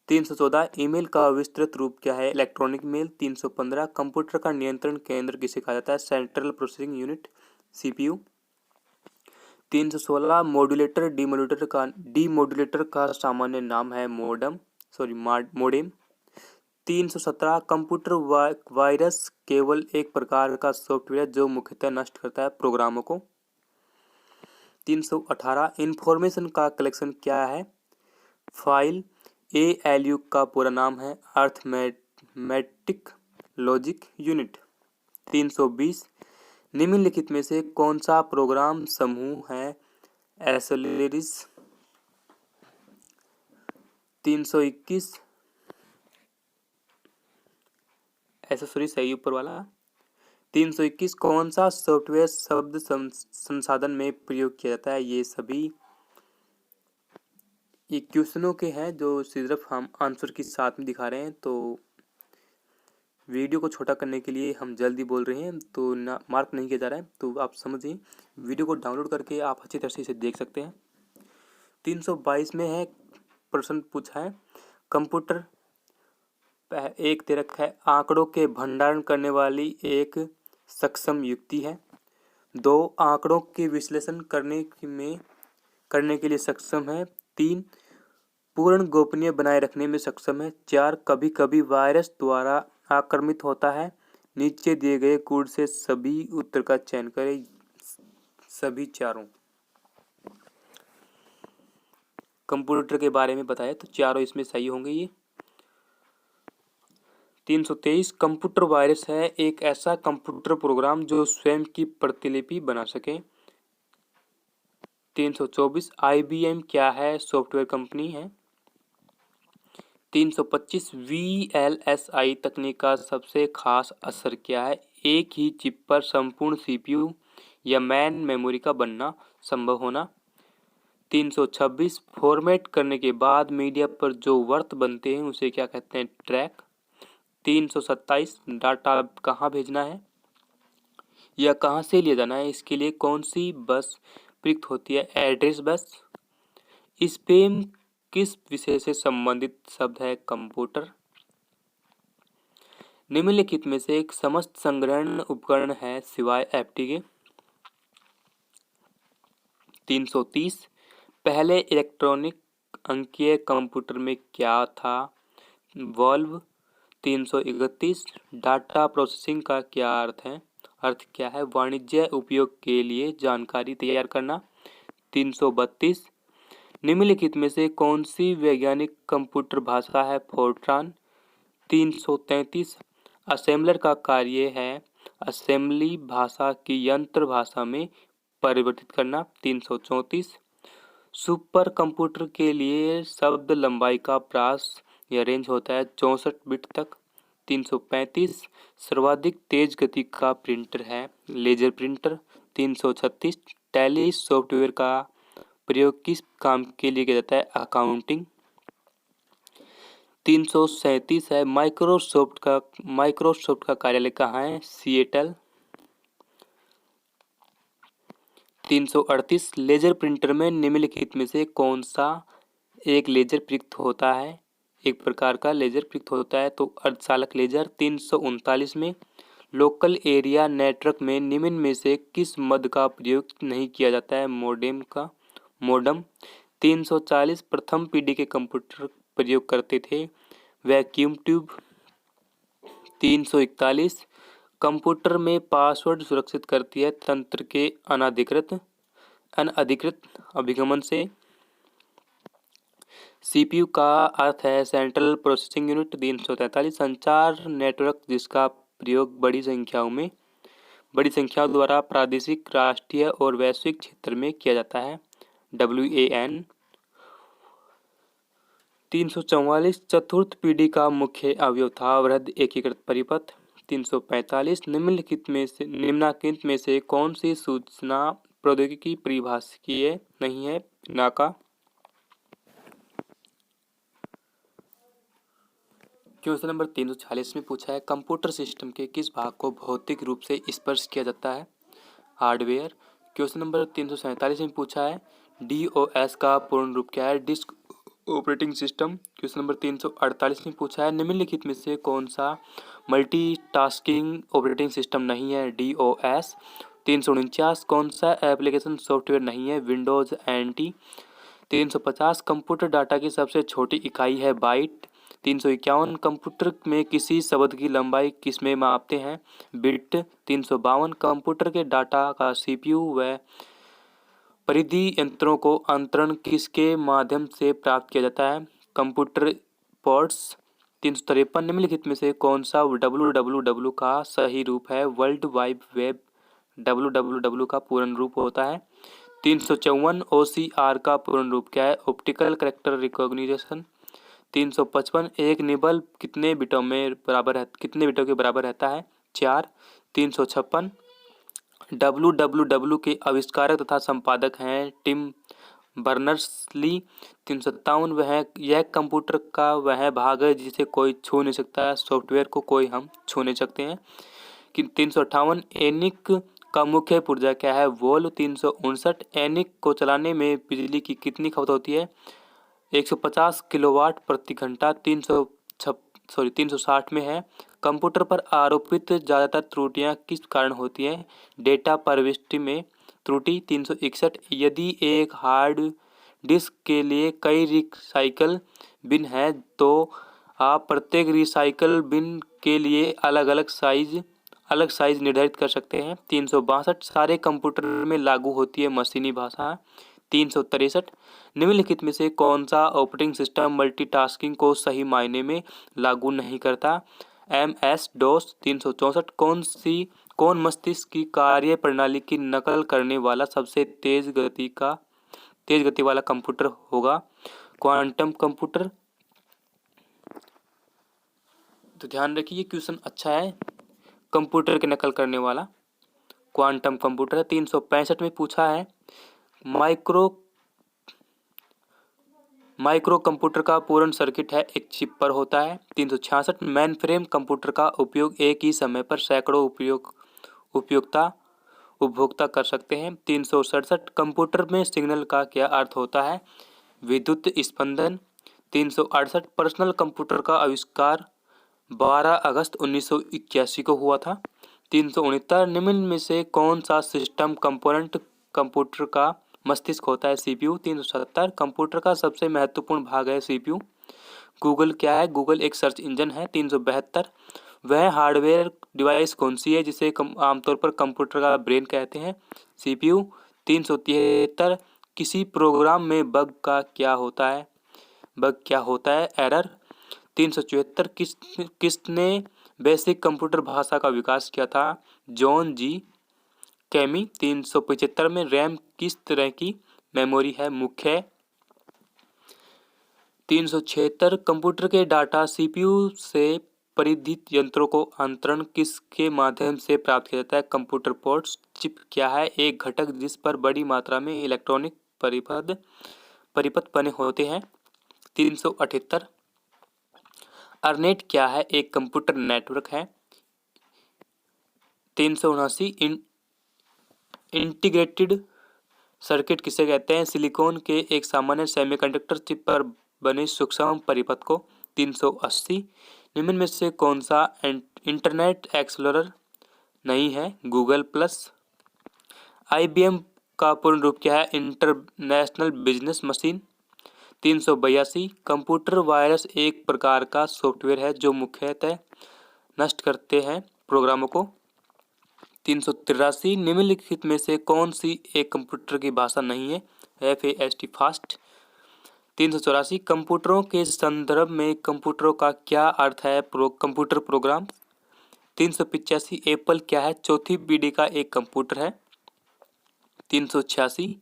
314 ईमेल का विस्तृत रूप क्या है? Electronic mail. 315 कंप्यूटर का नियंत्रण केंद्र किसे कहा जाता है? Central processing unit CPU। 316 demodulator का सामान्य नाम है मोडेम। 317 कंप्यूटर वायरस केवल एक प्रकार का सॉफ्टवेयर जो मुख्यतः नष्ट करता है प्रोग्रामों को। 318 इंफॉर्मेशन का कलेक्शन क्या है? फाइल। ALU का पूरा नाम है अर्थमेटिक लॉजिक यूनिट। 320 निम्नलिखित में से कौन सा प्रोग्राम समूह है? एसोलेरिस। 321 ऐसा सही ऊपर वाला। 321 कौन सा सॉफ्टवेयर शब्द संसाधन में प्रयोग किया जाता है? ये सभी ये क्वेश्चनों के हैं जो सिर्फ हम आंसर के साथ में दिखा रहे हैं, तो वीडियो को छोटा करने के लिए हम जल्दी बोल रहे हैं, तो ना मार्क नहीं किया जा रहा है, तो आप समझिए। वीडियो को डाउनलोड करके आप अच्छी तरह से इसे देख सकते हैं। 322 में है प्रश्न पूछा है कंप्यूटर एक दे रखा है आंकड़ों के भंडारण करने वाली एक सक्षम युक्ति है। 2 आंकड़ों के विश्लेषण करने के लिए सक्षम है। 3 पूर्ण गोपनीय बनाए रखने में सक्षम है। 4 कभी कभी वायरस द्वारा आक्रमित होता है। नीचे दिए गए कोड से सभी उत्तर का चयन करें। सभी चारों कंप्यूटर के बारे में बताया तो चारों इसमें सही होंगे ये। 323 कंप्यूटर वायरस है एक ऐसा कंप्यूटर प्रोग्राम जो स्वयं की प्रतिलिपि बना सके। 324 IBM क्या है? सॉफ्टवेयर कंपनी है। 325 VLSI तकनीक का सबसे खास असर क्या है? एक ही चिप पर संपूर्ण CPU या मैन मेमोरी का बनना संभव होना। 326 फॉर्मेट करने के बाद मीडिया पर जो वर्त बनते हैं उसे क्या कहते हैं? ट्रैक। 327 डाटा कहाँ भेजना है या कहाँ से लिया जाना है, इसके लिए कौन सी बस प्रयुक्त होती है? Address bus. स्पैम किस विषय से संबंधित शब्द है? कंप्यूटर। निम्नलिखित में से एक समस्त संग्रहण उपकरण है सिवाय FT के। 330 पहले इलेक्ट्रॉनिक अंकीय कंप्यूटर में क्या था? वॉल्व। 331 डाटा प्रोसेसिंग का क्या अर्थ क्या है? वाणिज्य उपयोग के लिए जानकारी तैयार करना। 332 निम्नलिखित में से कौन सी वैज्ञानिक कंप्यूटर भाषा है? फोर्ट्रान। 333 असेंबलर का कार्य है असेंबली भाषा की यंत्र भाषा में परिवर्तित करना। 334 सुपर कंप्यूटर के लिए शब्द लंबाई का प्रास या रेंज होता है 64 बिट तक। 335 सर्वाधिक तेज गति का प्रिंटर है लेजर प्रिंटर। 336 टैली सॉफ्टवेयर का प्रयोग किस काम के लिए किया जाता है? अकाउंटिंग। 337 है माइक्रोसॉफ्ट का कार्यालय कहाँ है? सिएटल। 338 लेजर प्रिंटर में निम्नलिखित में से कौन सा एक लेजर प्रयुक्त होता है? एक प्रकार का लेजर प्रयुक्त होता है तो अर्धचालक लेजर। 339 में लोकल एरिया नेटवर्क में निम्न में से किस मद का प्रयोग नहीं किया जाता है? मोडम। 340 प्रथम पीढ़ी के कंप्यूटर प्रयोग करते थे वैक्यूम ट्यूब। 341 कंप्यूटर में पासवर्ड सुरक्षित करती है तंत्र के अनधिकृत अभिगमन से। सीपीयू का अर्थ है सेंट्रल प्रोसेसिंग यूनिट। 343 संचार नेटवर्क जिसका प्रयोग बड़ी संख्याओं द्वारा प्रादेशिक राष्ट्रीय और वैश्विक क्षेत्र में किया जाता है WAN। 344 चतुर्थ पीढ़ी का मुख्य अवयव था वृहद एकीकृत परिपथ। 345 निम्नलिखित में से कौन सी सूचना प्रौद्योगिकी परिभाषिकीय नहीं है? नाका। क्वेश्चन नंबर 346 में पूछा है कंप्यूटर सिस्टम के किस भाग को भौतिक रूप से स्पर्श किया जाता है? हार्डवेयर। क्वेश्चन नंबर 347 में पूछा है DOS का पूर्ण रूप क्या है? Disk operating system. Question number 348 में पूछा है निम्नलिखित में से कौन सा मल्टीटास्किंग ऑपरेटिंग सिस्टम नहीं है? DOS। 349 कौन सा एप्लीकेशन सॉफ्टवेयर नहीं है? Windows NT। 350 कंप्यूटर डाटा की सबसे छोटी इकाई है बाइट। 351 कंप्यूटर में किसी शब्द की लंबाई किसमें मापते हैं? बिट। 352 कंप्यूटर के डाटा का CPU व परिधि यंत्रों को अंतरण किसके माध्यम से प्राप्त किया जाता है? Computer ports. 353 निम्नलिखित में से कौन सा www का सही रूप है? वर्ल्ड वाइड वेब www का पूर्ण रूप होता है। 354 OCR का पूर्ण रूप क्या है? Optical character recognition. 355 एक निबल कितने बिटों के बराबर रहता है? 4। 356 www के आविष्कारक तथा संपादक हैं टिम बर्नर्स-ली। 357 यह कंप्यूटर का वह भाग है जिसे कोई छू नहीं सकता है सॉफ्टवेयर को कोई हम छू नहीं सकते हैं। 358 एनिक का मुख्य पुर्जा क्या है? वोल्व। 359 एनिक को चलाने में बिजली की कितनी खपत होती है? 150 किलोवाट प्रति घंटा। 360 में है कंप्यूटर पर आरोपित ज़्यादातर त्रुटियां किस कारण होती हैं? डेटा प्रविष्टि में त्रुटि। 361 यदि एक हार्ड डिस्क के लिए कई रिसाइकल बिन हैं तो आप प्रत्येक रिसाइकल बिन के लिए अलग साइज निर्धारित कर सकते हैं। 362 सारे कंप्यूटर में लागू होती है मशीनी भाषा। 363 निम्नलिखित में से कौन सा ऑपरेटिंग सिस्टम मल्टीटास्किंग को सही मायने में लागू नहीं करता? MS-DOS। 364 कौन मस्तिष्क की कार्य प्रणाली की नकल करने वाला सबसे तेज गति वाला कंप्यूटर होगा? Quantum computer. तो ध्यान रखिए क्वेश्चन अच्छा है कंप्यूटर की नकल करने वाला क्वांटम कंप्यूटर है। 365 में पूछा है माइक्रो कंप्यूटर का पूर्ण सर्किट है एक चिप पर होता है। 366 मेन फ्रेम कंप्यूटर का उपयोग एक ही समय पर सैकड़ों उपभोक्ता कर सकते हैं। 367 कंप्यूटर में सिग्नल का क्या अर्थ होता है? विद्युत स्पंदन। 368 पर्सनल कंप्यूटर का आविष्कार 12 अगस्त 1981 को हुआ था। 369 निम्न में से कौन सा सिस्टम कंपोनेंट कंप्यूटर का मस्तिष्क होता है? CPU। 370 कंप्यूटर का सबसे महत्वपूर्ण भाग है CPU। गूगल क्या है? गूगल एक सर्च इंजन है। 372 वह हार्डवेयर डिवाइस कौन सी है जिसे आमतौर पर कंप्यूटर का ब्रेन कहते हैं? सीपीयू। 373 किसी प्रोग्राम में बग का क्या होता है? बग क्या होता है? एरर। 374 किसने बेसिक कंप्यूटर भाषा का विकास किया था? जॉन जी कैमी। 375 में रैम किस तरह की मेमोरी है? मुख्य। 376 कंप्यूटर के डाटा सीपीयू से परिधित यंत्रों को अंतरण किसके माध्यम से प्राप्त किया जाता है? Computer ports. चिप क्या है? एक घटक जिस पर बड़ी मात्रा में इलेक्ट्रॉनिक परिपथ बने होते हैं। 378 अर्नेट क्या है? एक कंप्यूटर नेटवर्क है। 379 इंटीग्रेटेड सर्किट किसे कहते हैं? सिलिकॉन के एक सामान्य सेमीकंडक्टर चिप पर बने सूक्ष्म परिपथ को। 380 निम्न में से कौन सा इंटरनेट एक्सप्लोरर नहीं है? Google plus. आईबीएम का पूर्ण रूप क्या है? International business machine. 382 computer virus एक प्रकार का सॉफ्टवेयर है जो मुख्यतः नष्ट करते हैं प्रोग्रामों को। 383 निम्नलिखित में से कौन सी एक कंप्यूटर की भाषा नहीं है? FAST fast. 384 कंप्यूटरों के संदर्भ में कंप्यूटरों का क्या अर्थ है? Computer program. 385 एप्पल क्या है? चौथी पीढ़ी का एक कंप्यूटर है। 386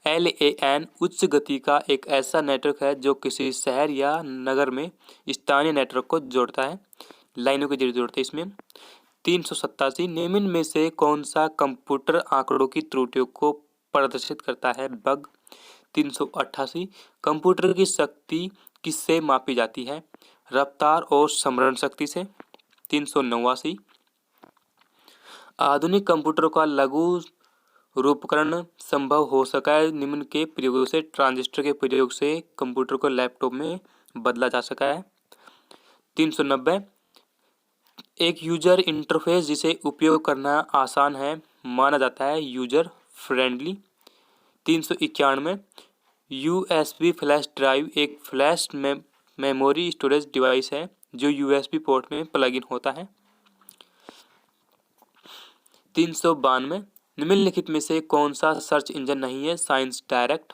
LAN उच्च गति का एक ऐसा नेटवर्क है जो किसी शहर या नगर में स्थानीय नेटवर्क को जोड़ता है, लाइनों के जरिए जोड़ते हैं इसमें। 387 निम्न में से कौन सा कंप्यूटर आंकड़ों की त्रुटियों को प्रदर्शित करता है? बग। 388 कंप्यूटर की शक्ति किससे मापी जाती है? रफ्तार और स्मरण शक्ति से। 389 आधुनिक कंप्यूटर का लघु रूपकरण संभव हो सका है निम्न के प्रयोगों से। ट्रांजिस्टर के प्रयोग से कंप्यूटर को लैपटॉप में बदला जा सका है। 390 एक यूजर इंटरफेस जिसे उपयोग करना आसान है माना जाता है user friendly. 391 USB flash drive एक फ्लैश मेमोरी स्टोरेज डिवाइस है जो USB पोर्ट में प्लग इन होता है। 392 निम्नलिखित में से कौन सा सर्च इंजन नहीं है? Science direct.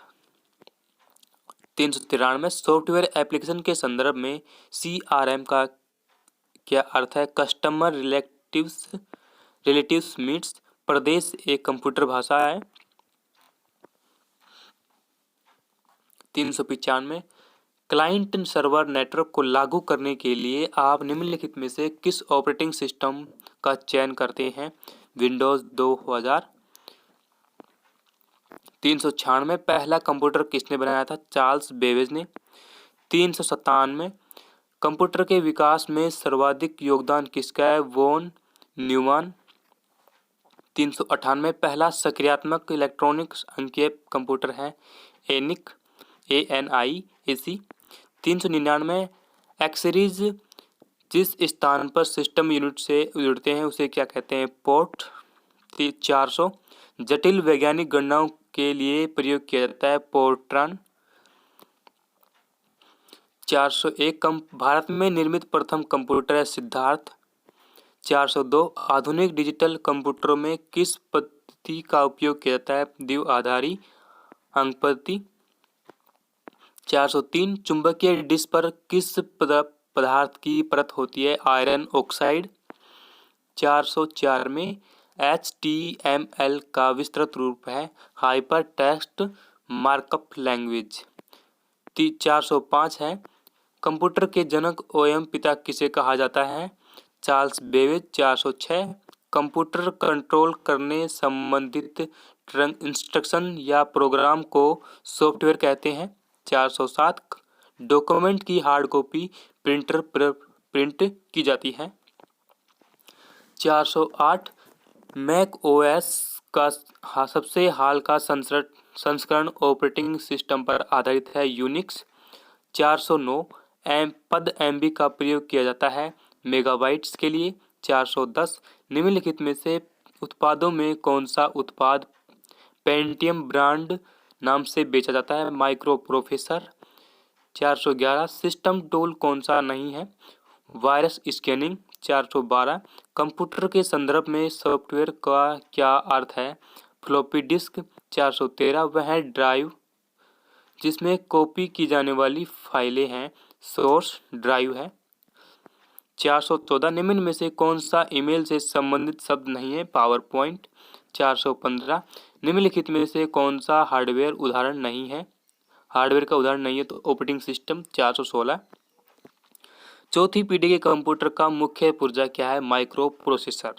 393 सॉफ्टवेयर एप्लीकेशन के संदर्भ में CRM का क्या अर्थ है? Customer relatives meets. प्रदेश एक कंप्यूटर भाषा है। 395 क्लाइंट सर्वर नेटवर्क को लागू करने के लिए आप निम्नलिखित में से किस ऑपरेटिंग सिस्टम का चयन करते हैं? विंडोज 2000। 396 पहला कंप्यूटर किसने बनाया था? चार्ल्स बेबेज ने। 397 कंप्यूटर के विकास में सर्वाधिक योगदान किसका है? Von Neumann. 398 पहला सक्रियात्मक इलेक्ट्रॉनिक अंकीय कंप्यूटर है एनिक ANIAC। 399 एक्सेसरीज जिस स्थान पर सिस्टम यूनिट से जुड़ते हैं उसे क्या कहते हैं? पोर्ट। 400 जटिल वैज्ञानिक गणनाओं के लिए प्रयोग किया जाता है पोर्ट्रॉन। 401 भारत में निर्मित प्रथम कंप्यूटर है सिद्धार्थ। 402 आधुनिक डिजिटल कंप्यूटरों में किस पद्धति का उपयोग किया जाता है? द्विआधारी अंक पद्धति। 403 चुंबकीय डिस्क पर किस पदार्थ की परत होती है? Iron oxide. 404 में HTML का विस्तृत रूप है हाइपर टेक्स्ट मार्कअप लैंग्वेज। 405 है कंप्यूटर के जनक एवं पिता किसे कहा जाता है? Charles Babbage. 406 कंप्यूटर कंट्रोल करने संबंधित इंस्ट्रक्शन या प्रोग्राम को सॉफ्टवेयर कहते हैं। 407 डॉक्यूमेंट की हार्ड कॉपी प्रिंटर पर प्रिंट की जाती है। 408 मैक OS का सबसे हाल का संस्करण ऑपरेटिंग सिस्टम पर आधारित है यूनिक्स। 409 पद MB का प्रयोग किया जाता है मेगाबाइट्स के लिए। 410 निम्नलिखित में से उत्पादों में कौन सा उत्पाद पेंटियम ब्रांड नाम से बेचा जाता है? Micro processor. 411 सिस्टम टूल कौन सा नहीं है? Virus scanning. 412 कंप्यूटर के संदर्भ में सॉफ्टवेयर का क्या अर्थ है? Floppy disk. 413 वह ड्राइव जिसमें कॉपी की जाने वाली फाइलें हैं सोर्स ड्राइव है। 414 निम्न में से कौन सा ईमेल से संबंधित शब्द नहीं है? Power point. 415 निम्नलिखित में से कौन सा हार्डवेयर उदाहरण नहीं है? हार्डवेयर का उदाहरण नहीं है तो ऑपरेटिंग सिस्टम। 416 चौथी पीढ़ी के कंप्यूटर का मुख्य पुर्जा क्या है? Micro processor.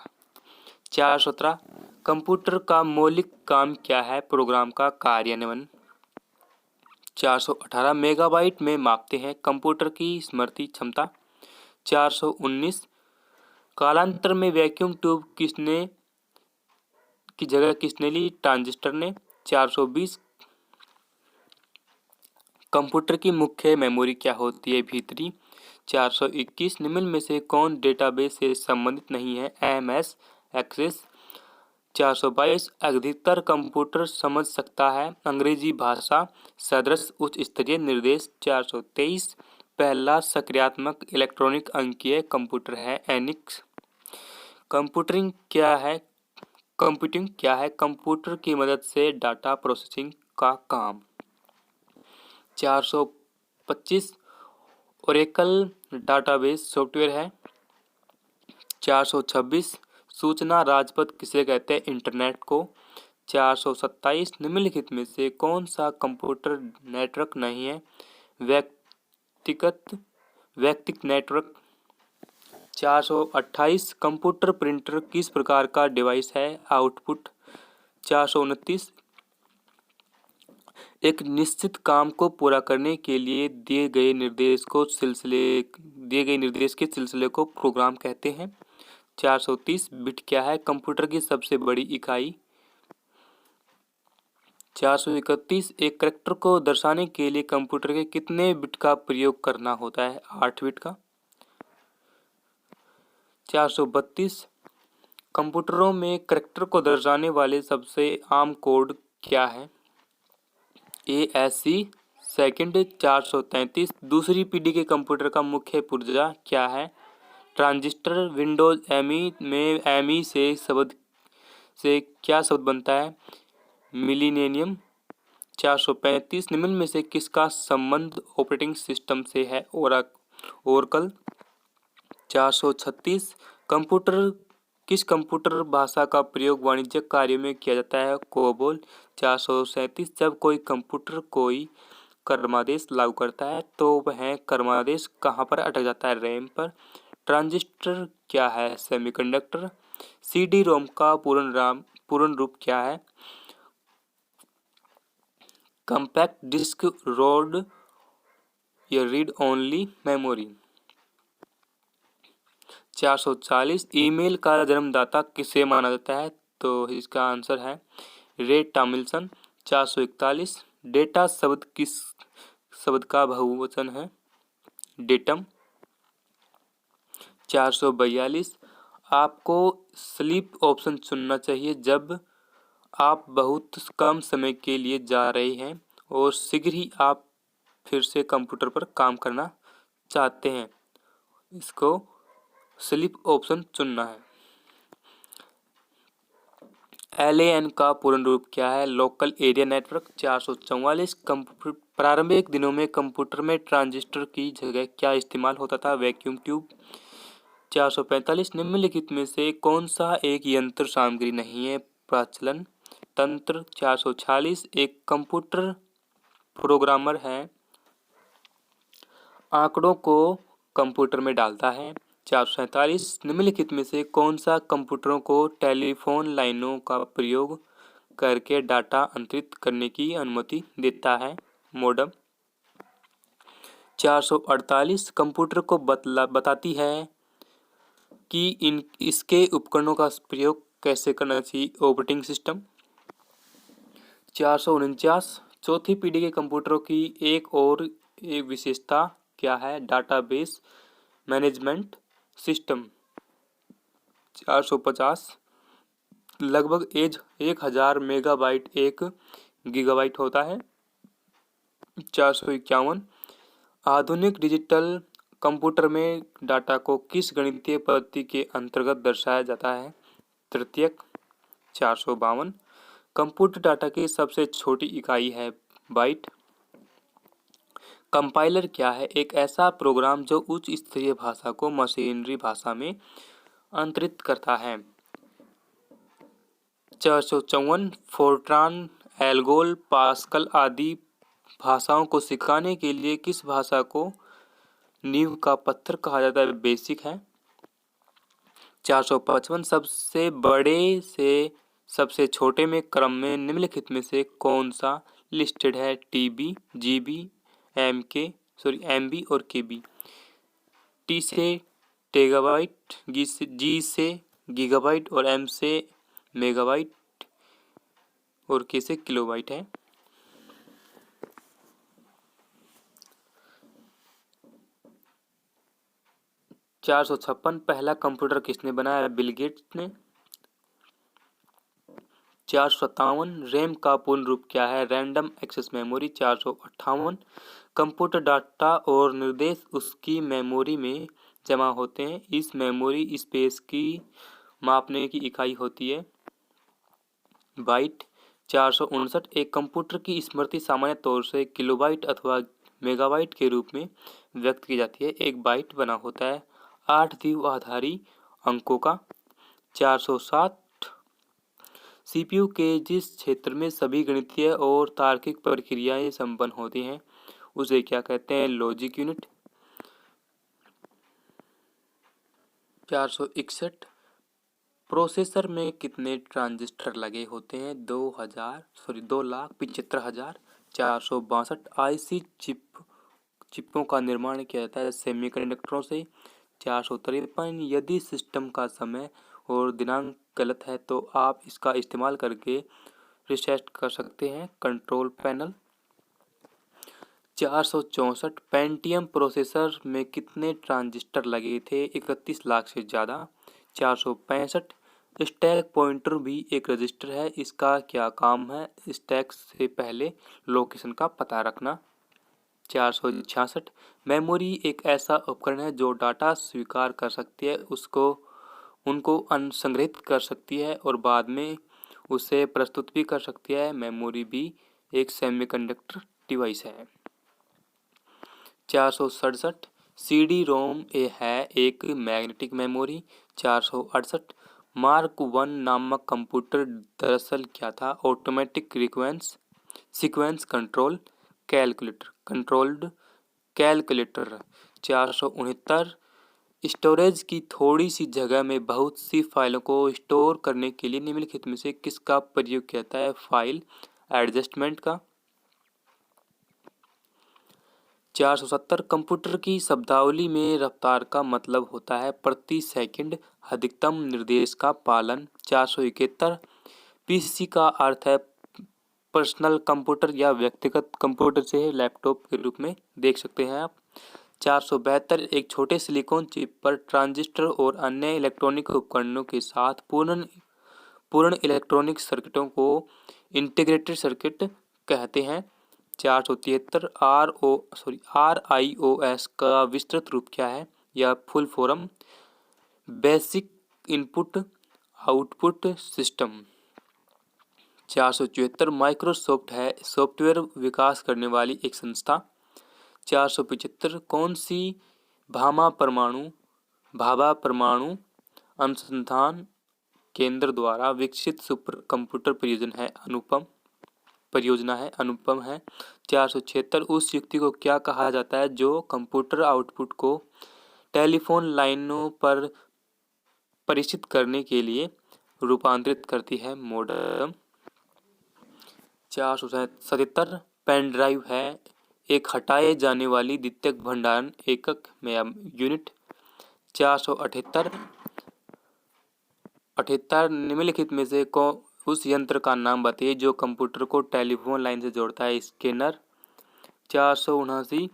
417 कंप्यूटर का मौलिक काम क्या है? प्रोग्राम का कार्यान्वयन। 418 मेगाबाइट में मापते हैं कंप्यूटर की स्मृति क्षमता। 419 कालांतर में वैक्यूम ट्यूब की जगह किसने ली? ट्रांजिस्टर ने। 420 कंप्यूटर की मुख्य मेमोरी क्या होती है? भीतरी। 421 निम्न में से कौन डेटाबेस से संबंधित नहीं है? MS access. 422 अधिकतर कंप्यूटर समझ सकता है अंग्रेजी भाषा सदृश उच्च स्तरीय निर्देश। 423 पहला सक्रियात्मक इलेक्ट्रॉनिक अंकीय कंप्यूटर है एनिक्स। कंप्यूटिंग क्या है? कंप्यूटर की मदद से डाटा प्रोसेसिंग का काम। 425 ओरेकल डाटाबेस सॉफ्टवेयर है। 426 सूचना राजपथ किसे कहते हैं? इंटरनेट को। 427 निम्नलिखित में से कौन सा कंप्यूटर नेटवर्क नहीं है? व्यक्तिगत नेटवर्क। 428 कंप्यूटर प्रिंटर किस प्रकार का डिवाइस है? आउटपुट। 429 एक निश्चित काम को पूरा करने के लिए दिए गए निर्देश के सिलसिले को प्रोग्राम कहते हैं। 430 बिट क्या है? कंप्यूटर की सबसे बड़ी इकाई। 431 एक करैक्टर को दर्शाने के लिए कंप्यूटर के कितने बिट का प्रयोग करना होता है? 8 बिट का। 432 कंप्यूटरों में करैक्टर को दर्शाने वाले सबसे आम कोड क्या है? ASCII second. 433 दूसरी पीढ़ी के कंप्यूटर का मुख्य पुर्जा क्या है? ट्रांजिस्टर। विंडोज ME में ME से क्या शब्द बनता है? मिलीनियम। 435 निम्न में से किसका संबंध ऑपरेटिंग सिस्टम से है? ओरेकल। 436 किस कंप्यूटर भाषा का प्रयोग वाणिज्यिक कार्यों में किया जाता है? कोबोल। 437 जब कोई कंप्यूटर कोई क्रमादेश लागू करता है तो वह क्रमादेश कहाँ पर अटक जाता है? रैम पर। ट्रांजिस्टर क्या है? सेमीकंडक्टर। CD-ROM का पूर्ण रूप क्या है? कॉम्पैक्ट डिस्क रोड या रीड ओनली मेमोरी। 440 ईमेल का जन्मदाता किसे माना जाता है? तो इसका आंसर है रे टॉमिल्सन। 441 डेटा शब्द किस शब्द का बहुवचन है? डेटम। 442 आपको स्लीप ऑप्शन चुनना चाहिए जब आप बहुत कम समय के लिए जा रहे हैं और शीघ्र ही आप फिर से कंप्यूटर पर काम करना चाहते हैं। इसको स्लीप ऑप्शन चुनना है। LAN का पूर्ण रूप क्या है? Local area network. 444 प्रारंभिक दिनों में कंप्यूटर में ट्रांजिस्टर की जगह क्या इस्तेमाल होता था? Vacuum tube. 445 निम्नलिखित में से कौन सा एक यंत्र सामग्री नहीं है? प्रचलन तंत्र। 446 एक कंप्यूटर प्रोग्रामर है आंकड़ों को कंप्यूटर में डालता है। 447 निम्नलिखित में से कौन सा कंप्यूटरों को टेलीफोन लाइनों का प्रयोग करके डाटा अंतरित करने की अनुमति देता है? मॉडेम। 448 कंप्यूटर को बताती है कि इसके उपकरणों का प्रयोग कैसे करना चाहिए? Operating system. 449 चौथी पीढ़ी के कंप्यूटरों की एक विशेषता क्या है? Database management system. 450 लगभग 1000 मेगाबाइट 1 गीगाबाइट होता है। 451 आधुनिक डिजिटल कंप्यूटर में डाटा को किस गणितीय पद्धति के अंतर्गत दर्शाया जाता है? तृतीयक। 452। कंप्यूटर डाटा की सबसे छोटी इकाई है बाइट। कंपाइलर क्या है? एक ऐसा प्रोग्राम जो उच्च स्तरीय भाषा को मशीनरी भाषा में अंतरित करता है। 454। फोर्ट्रान, एल्गोल, पास्कल आदि भाषाओं को सिखाने के लिए किस भाषा को नींव का पत्थर कहा जाता है? बेसिक है। 455। सबसे बड़े से सबसे छोटे में क्रम में निम्नलिखित में से कौन सा लिस्टेड है? टीबी, जीबी, एमबी और केबी। टी से टेगाबाइट, जी से गीगाबाइट और एम से मेगाबाइट और के से किलोबाइट है। 456। पहला कंप्यूटर किसने बनाया? बिल गेट्स ने। 457। रैम का पूर्ण रूप क्या है? Random access memory. 458। Computer data और निर्देश उसकी मेमोरी में जमा होते हैं। इस मेमोरी स्पेस की मापने की इकाई होती है बाइट। 459। एक कंप्यूटर की स्मृति सामान्य तौर से किलोबाइट अथवा मेगाबाइट के रूप में व्यक्त की जाती है। एक बाइट बना होता है 8 द्विआधारी अंकों का। 407। सीपीयू के जिस क्षेत्र में सभी गणितीय और तार्किक प्रक्रियाएं संपन्न होती हैं उसे क्या कहते हैं? Logic unit. 461। प्रोसेसर में कितने ट्रांजिस्टर लगे होते हैं? 2,75,000। 462। आईसी चिपों का निर्माण किया जाता है सेमीकंडक्टरों से। 453। यदि सिस्टम का समय और दिनांक गलत है तो आप इसका इस्तेमाल करके रीसेट कर सकते हैं कंट्रोल पैनल। 464। पेंटियम प्रोसेसर में कितने ट्रांजिस्टर लगे थे? 31 लाख से ज़्यादा। 465। स्टैक पॉइंटर भी एक रजिस्टर है, इसका क्या काम है? स्टैक से पहले लोकेशन का पता रखना। 466। मेमोरी एक ऐसा उपकरण है जो डाटा स्वीकार कर सकती है, उनको संग्रहित कर सकती है और बाद में उसे प्रस्तुत भी कर सकती है। मेमोरी भी एक सेमीकंडक्टर डिवाइस है। 467। सीडी रोम है एक मैग्नेटिक मेमोरी। 468। मार्क 1 नामक कंप्यूटर दरअसल क्या था? Automatic sequence control controlled calculator. 469। Storage की थोड़ी सी जगह में बहुत सी फाइलों को स्टोर करने के लिए निम्नलिखित में से किसका प्रयोग किया जाता है? फाइल एडजस्टमेंट का। 470। कंप्यूटर की शब्दावली में रफ्तार का मतलब होता है प्रति सेकंड अधिकतम निर्देश का पालन। 471। पीसी का अर्थ है पर्सनल कंप्यूटर या व्यक्तिगत कंप्यूटर से लैपटॉप के रूप में देख सकते हैं आप। 472। एक छोटे सिलिकॉन चिप पर ट्रांजिस्टर और अन्य इलेक्ट्रॉनिक उपकरणों के साथ पूर्ण इलेक्ट्रॉनिक सर्किटों को इंटीग्रेटेड सर्किट कहते हैं। 473। RIOS का विस्तृत रूप क्या है या full form? Basic input output system. 474। Microsoft है सॉफ्टवेयर विकास करने वाली एक संस्था। 475। कौन सी भाभा परमाणु अनुसंधान केंद्र द्वारा विकसित सुपर कंप्यूटर परियोजना है? अनुपम है। 476। उस युक्ति को क्या कहा जाता है जो कंप्यूटर आउटपुट को टेलीफोन लाइनों पर प्रेषित करने के लिए रूपांतरित करती है? मॉडेम। 477। पेन ड्राइव है एक हटाए जाने वाली द्वितीयक भंडारण एकक में यूनिट। 478। निम्नलिखित में से उस यंत्र का नाम बताइए जो कंप्यूटर को टेलीफोन लाइन से जोड़ता है? स्कैनर। 479।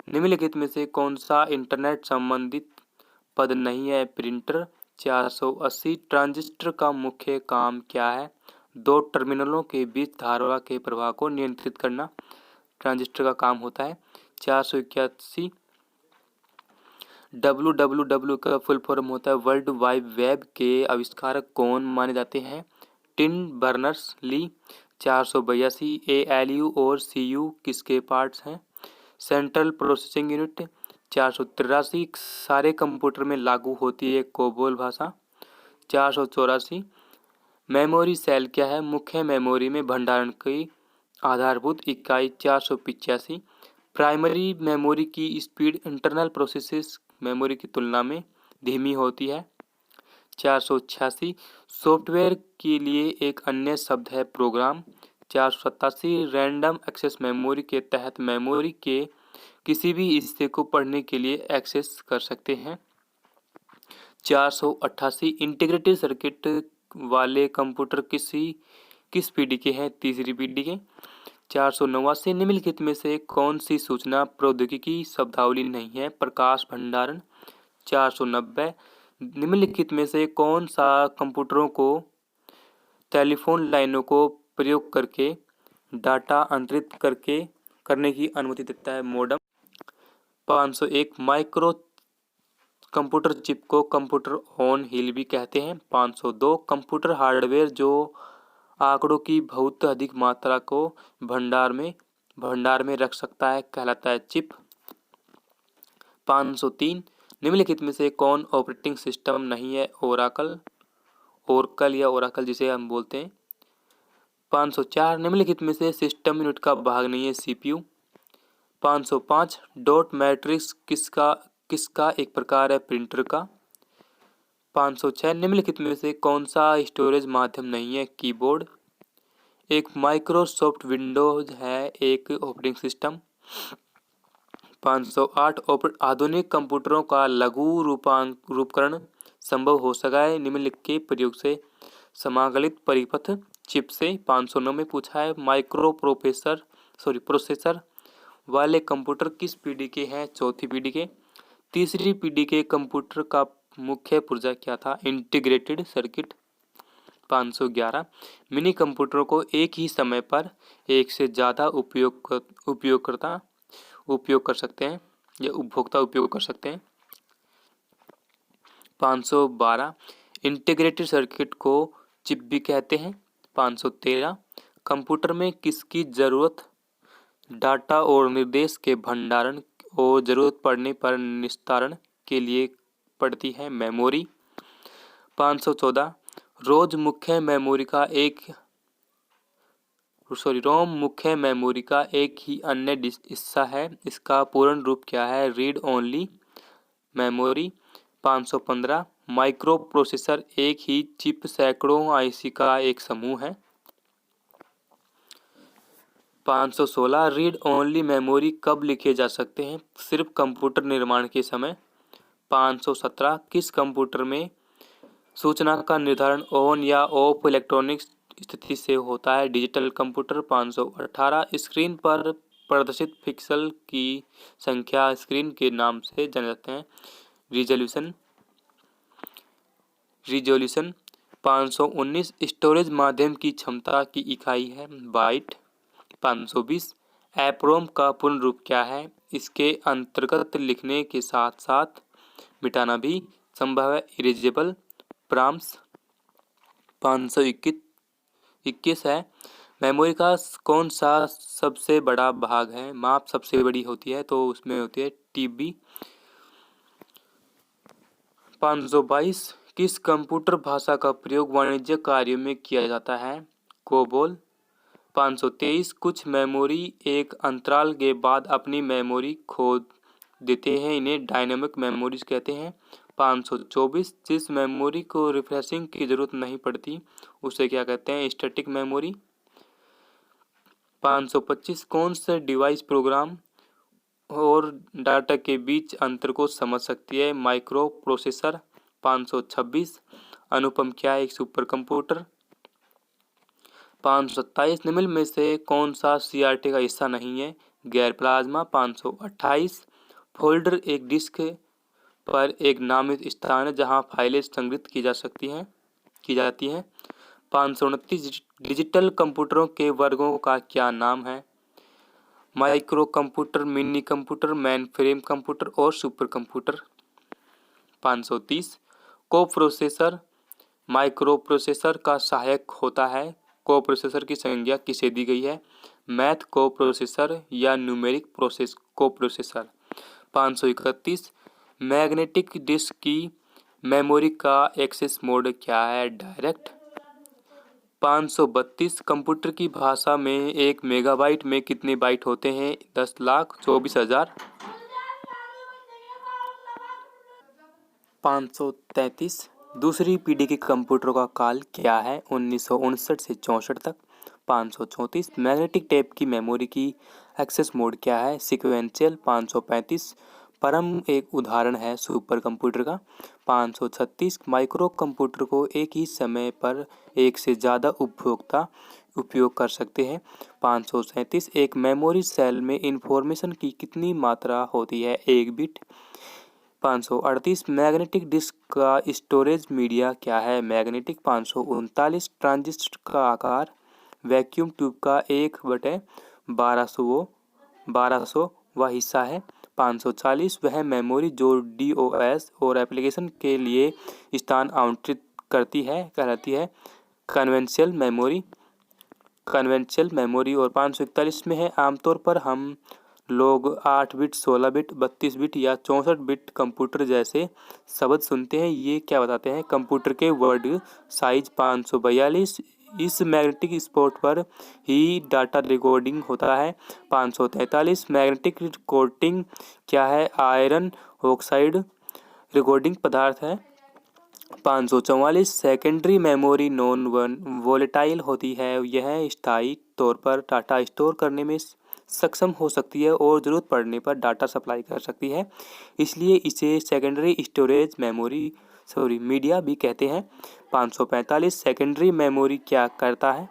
निम्नलिखित में से कौन सा इंटरनेट संबंधित पद नहीं है? प्रिंटर। 480। ट्रांजिस्टर का मुख्य काम क्या है? दो टर्मिनलों के बीच धारा के प्रवाह को नियंत्रित करना ट्रांजिस्टर का काम होता है। 481। WWW का फुल फॉर्म होता है वर्ल्ड वाइड वेब के आविष्कारक कौन माने जाते हैं? Tim Berners Lee. 482। ALU और CU किसके पार्ट्स हैं? Central processing unit. 483। सारे कंप्यूटर में लागू होती है कोबोल भाषा। 484। मेमोरी सेल क्या है? मुख्य मेमोरी में भंडारण की आधारभूत इकाई। 485। प्राइमरी मेमोरी की स्पीड इंटरनल प्रोसेसेस मेमोरी की तुलना में धीमी होती है। 486। सॉफ्टवेयर के लिए एक अन्य शब्द है प्रोग्राम। 487। रैंडम एक्सेस मेमोरी के तहत मेमोरी के किसी भी हिस्से को पढ़ने के लिए एक्सेस कर सकते हैं। 488। इंटीग्रेटेड सर्किट वाले कंप्यूटर किस पीढ़ी के हैं? तीसरी पीढ़ी के। 489। निम्नलिखित में से कौन सी सूचना प्रौद्योगिकी शब्दावली नहीं है? प्रकाश भंडारण। 490। निम्नलिखित में से कौन सा कंप्यूटरों को टेलीफोन लाइनों को प्रयोग करके डाटा अंतरित करने की अनुमति देता है? मॉडेम। 501। माइक्रो कंप्यूटर चिप को कंप्यूटर ऑन व्हील भी कहते हैं। 502। कंप्यूटर हार्डवेयर जो आंकड़ों की बहुत अधिक मात्रा को भंडार में रख सकता है कहलाता है चिप। 503। निम्नलिखित में से कौन ऑपरेटिंग सिस्टम नहीं है? ओरेकल या ओरेकल जिसे हम बोलते हैं। 504। निम्नलिखित में से सिस्टम यूनिट का भाग नहीं है? CPU। 505। डॉट मैट्रिक्स किसका एक प्रकार है? प्रिंटर का। 506। निम्नलिखित में से कौन सा स्टोरेज माध्यम नहीं है? कीबोर्ड। एक माइक्रोसॉफ्ट विंडोज है एक ऑपरेटिंग सिस्टम। 508। आधुनिक कंप्यूटरों का लघु रूपकरण संभव हो सका है निम्नलिखित के प्रयोग से? समाकलित परिपथ चिप से। 509 में पूछा है प्रोसेसर वाले कंप्यूटर किस पीढ़ी के हैं? चौथी पीढ़ी के। तीसरी पीढ़ी के कंप्यूटर का मुख्य पुर्जा क्या था? Integrated circuit. 511। मिनी कंप्यूटरों को एक ही समय पर एक से ज़्यादा उपयोगकर्ता उपयोग कर सकते हैं या उपभोक्ता उपयोग कर सकते हैं। 512। इंटीग्रेटेड सर्किट को चिप भी कहते हैं। 513। कंप्यूटर में किसकी ज़रूरत डाटा और निर्देश के भंडारण और ज़रूरत पड़ने पर निस्तारण के लिए पड़ती है? मेमोरी। 514। रोम मुख्य मेमोरी का एक ही अन्य हिस्सा है। इसका पूर्ण रूप क्या है? Read only memory. 515। Micro processor एक ही चिप सैकड़ों IC का एक समूह है। 516। रीड ओनली मेमोरी कब लिखे जा सकते हैं? सिर्फ कंप्यूटर निर्माण के समय। 517। किस कंप्यूटर में सूचना का निर्धारण ऑन या ऑफ इलेक्ट्रॉनिक स्थिति से होता है? Digital computer. 518। स्क्रीन पर प्रदर्शित पिक्सल की संख्या स्क्रीन के नाम से जाने जाते हैं? रिजोल्यूशन। 519। स्टोरेज माध्यम की क्षमता की इकाई है? बाइट। 520। EPROM का पूर्ण रूप क्या है? इसके अंतर्गत लिखने के साथ साथ मिटाना भी संभव है? Erasable prompts. 521 है मेमोरी का कौन सा सबसे बड़ा भाग है? माप सबसे बड़ी होती है तो उसमें होती है TB। 522। किस कंप्यूटर भाषा का प्रयोग वाणिज्यिक कार्यों में किया जाता है? कोबोल। 523। कुछ मेमोरी एक अंतराल के बाद अपनी मेमोरी खो देते हैं, इन्हें डायनेमिक मेमोरीज कहते हैं। 524। जिस मेमोरी को रिफ्रेशिंग की जरूरत नहीं पड़ती उसे क्या कहते हैं? Static memory. 525। कौन से डिवाइस प्रोग्राम और डाटा के बीच अंतर को समझ सकती है? Micro processor. 526। अनुपम क्या है? एक सुपर कंप्यूटर। 527। निम्न में से कौन सा CRT का हिस्सा नहीं है? गैर प्लाज्मा। 528। फोल्डर एक डिस्क पर एक नामित स्थान है जहां फाइलें संग्रहित की जाती हैं। 529। डिजिटल कंप्यूटरों के वर्गों का क्या नाम है? Micro computer, mini computer, main frame computer और सुपर कंप्यूटर। 530 को प्रोसेसर माइक्रो प्रोसेसर का सहायक होता है। को प्रोसेसर की संज्ञा किसे दी गई है? मैथ को प्रोसेसर या न्यूमेरिक प्रोसेस को प्रोसेसर। 531 मैग्नेटिक डिस्क की मेमोरी का एक्सेस मोड क्या है? डायरेक्ट। 532 कंप्यूटर की भाषा में एक मेगाबाइट में कितने बाइट होते हैं? 10 लाख, 24,000। 533 दूसरी पीढ़ी के कंप्यूटर का काल क्या है? 1959 से 64 तक। 534 मैग्नेटिक टेप की मेमोरी की एक्सेस मोड क्या है? सिक्वेंशियल। 535 परम एक उदाहरण है सुपर कंप्यूटर का। 536 माइक्रो कंप्यूटर को एक ही समय पर एक से ज़्यादा उपभोक्ता उपयोग कर सकते हैं। 537 एक मेमोरी सेल में इंफॉर्मेशन की कितनी मात्रा होती है? 1 बिट। 538 मैग्नेटिक डिस्क का स्टोरेज मीडिया क्या है? मैग्नेटिक। 539 ट्रांजिस्टर का आकार वैक्यूम ट्यूब का 1/1200वां हिस्सा है। 540 वह मेमोरी जो डीओएस और एप्लीकेशन के लिए स्थान आवंटित कहलाती है कन्वेंशनल मेमोरी। और 541 में है आमतौर पर हम लोग 8 बिट, 16 बिट, 32 बिट या 64 बिट कंप्यूटर जैसे शब्द सुनते हैं, ये क्या बताते हैं? कंप्यूटर के वर्ड साइज। 542 इस मैग्नेटिक स्पॉट पर ही डाटा रिकॉर्डिंग होता है। 543 मैग्नेटिक रिकॉर्डिंग क्या है? आयरन ऑक्साइड रिकॉर्डिंग पदार्थ है। 544 सेकेंडरी मेमोरी नॉन वोलेटाइल होती है। यह स्थायी तौर पर डाटा स्टोर करने में सक्षम हो सकती है और ज़रूरत पड़ने पर डाटा सप्लाई कर सकती है, इसलिए इसे सेकेंडरी स्टोरेज मीडिया भी कहते हैं। 545 सेकेंडरी मेमोरी क्या करता है?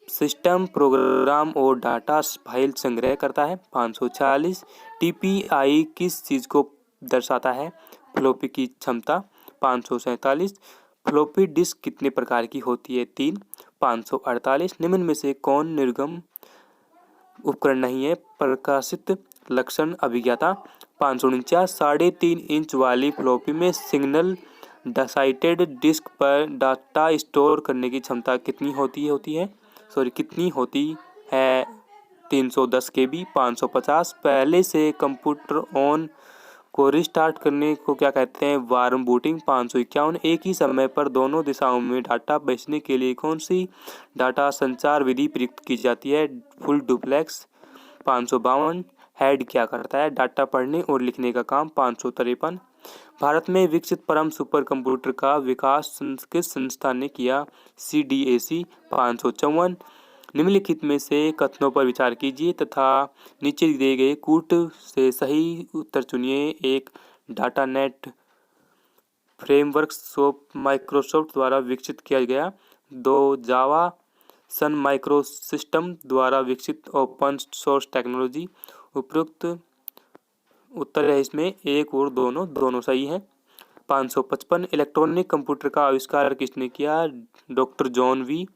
सिस्टम, प्रोग्राम और डाटा फाइल संग्रह करता है। 546 टीपीआई किस चीज़ को दर्शाता है? फ्लॉपी की क्षमता। 547 फ्लॉपी डिस्क कितने प्रकार की होती है? 3। 548 निम्न में से कौन निर्गम उपकरण नहीं है? प्रकाशित लक्षण अभिज्ञता। 549 3.5 इंच वाली फ्लॉपी में सिंगल डसाइटेड डिस्क पर डाटा स्टोर करने की क्षमता कितनी होती है? 310 KB। 550 पहले से कंप्यूटर ऑन को रिस्टार्ट करने को क्या कहते हैं? Warm booting. 551 एक ही समय पर दोनों दिशाओं में डाटा भेजने के लिए कौन सी डाटा संचार विधि प्रयुक्त की जाती है? Full duplex. 552 हेड क्या करता है? डाटा पढ़ने और लिखने का काम। 553 भारत में विकसित परम सुपर कंप्यूटर का विकास किस संस्था ने किया? CDAC। 554 निम्नलिखित में से कथनों पर विचार कीजिए तथा नीचे दिए गए कूट से सही उत्तर चुनिए। एक डाटा नेट फ्रेमवर्क माइक्रोसॉफ्ट द्वारा विकसित किया गया। 2 जावा सन माइक्रोसिस्टम द्वारा विकसित ओपन सोर्स टेक्नोलॉजी। उपयुक्त उत्तर है इसमें 1 और दोनों सही हैं। 555 इलेक्ट्रॉनिक कंप्यूटर का आविष्कार किसने किया? Doctor John we.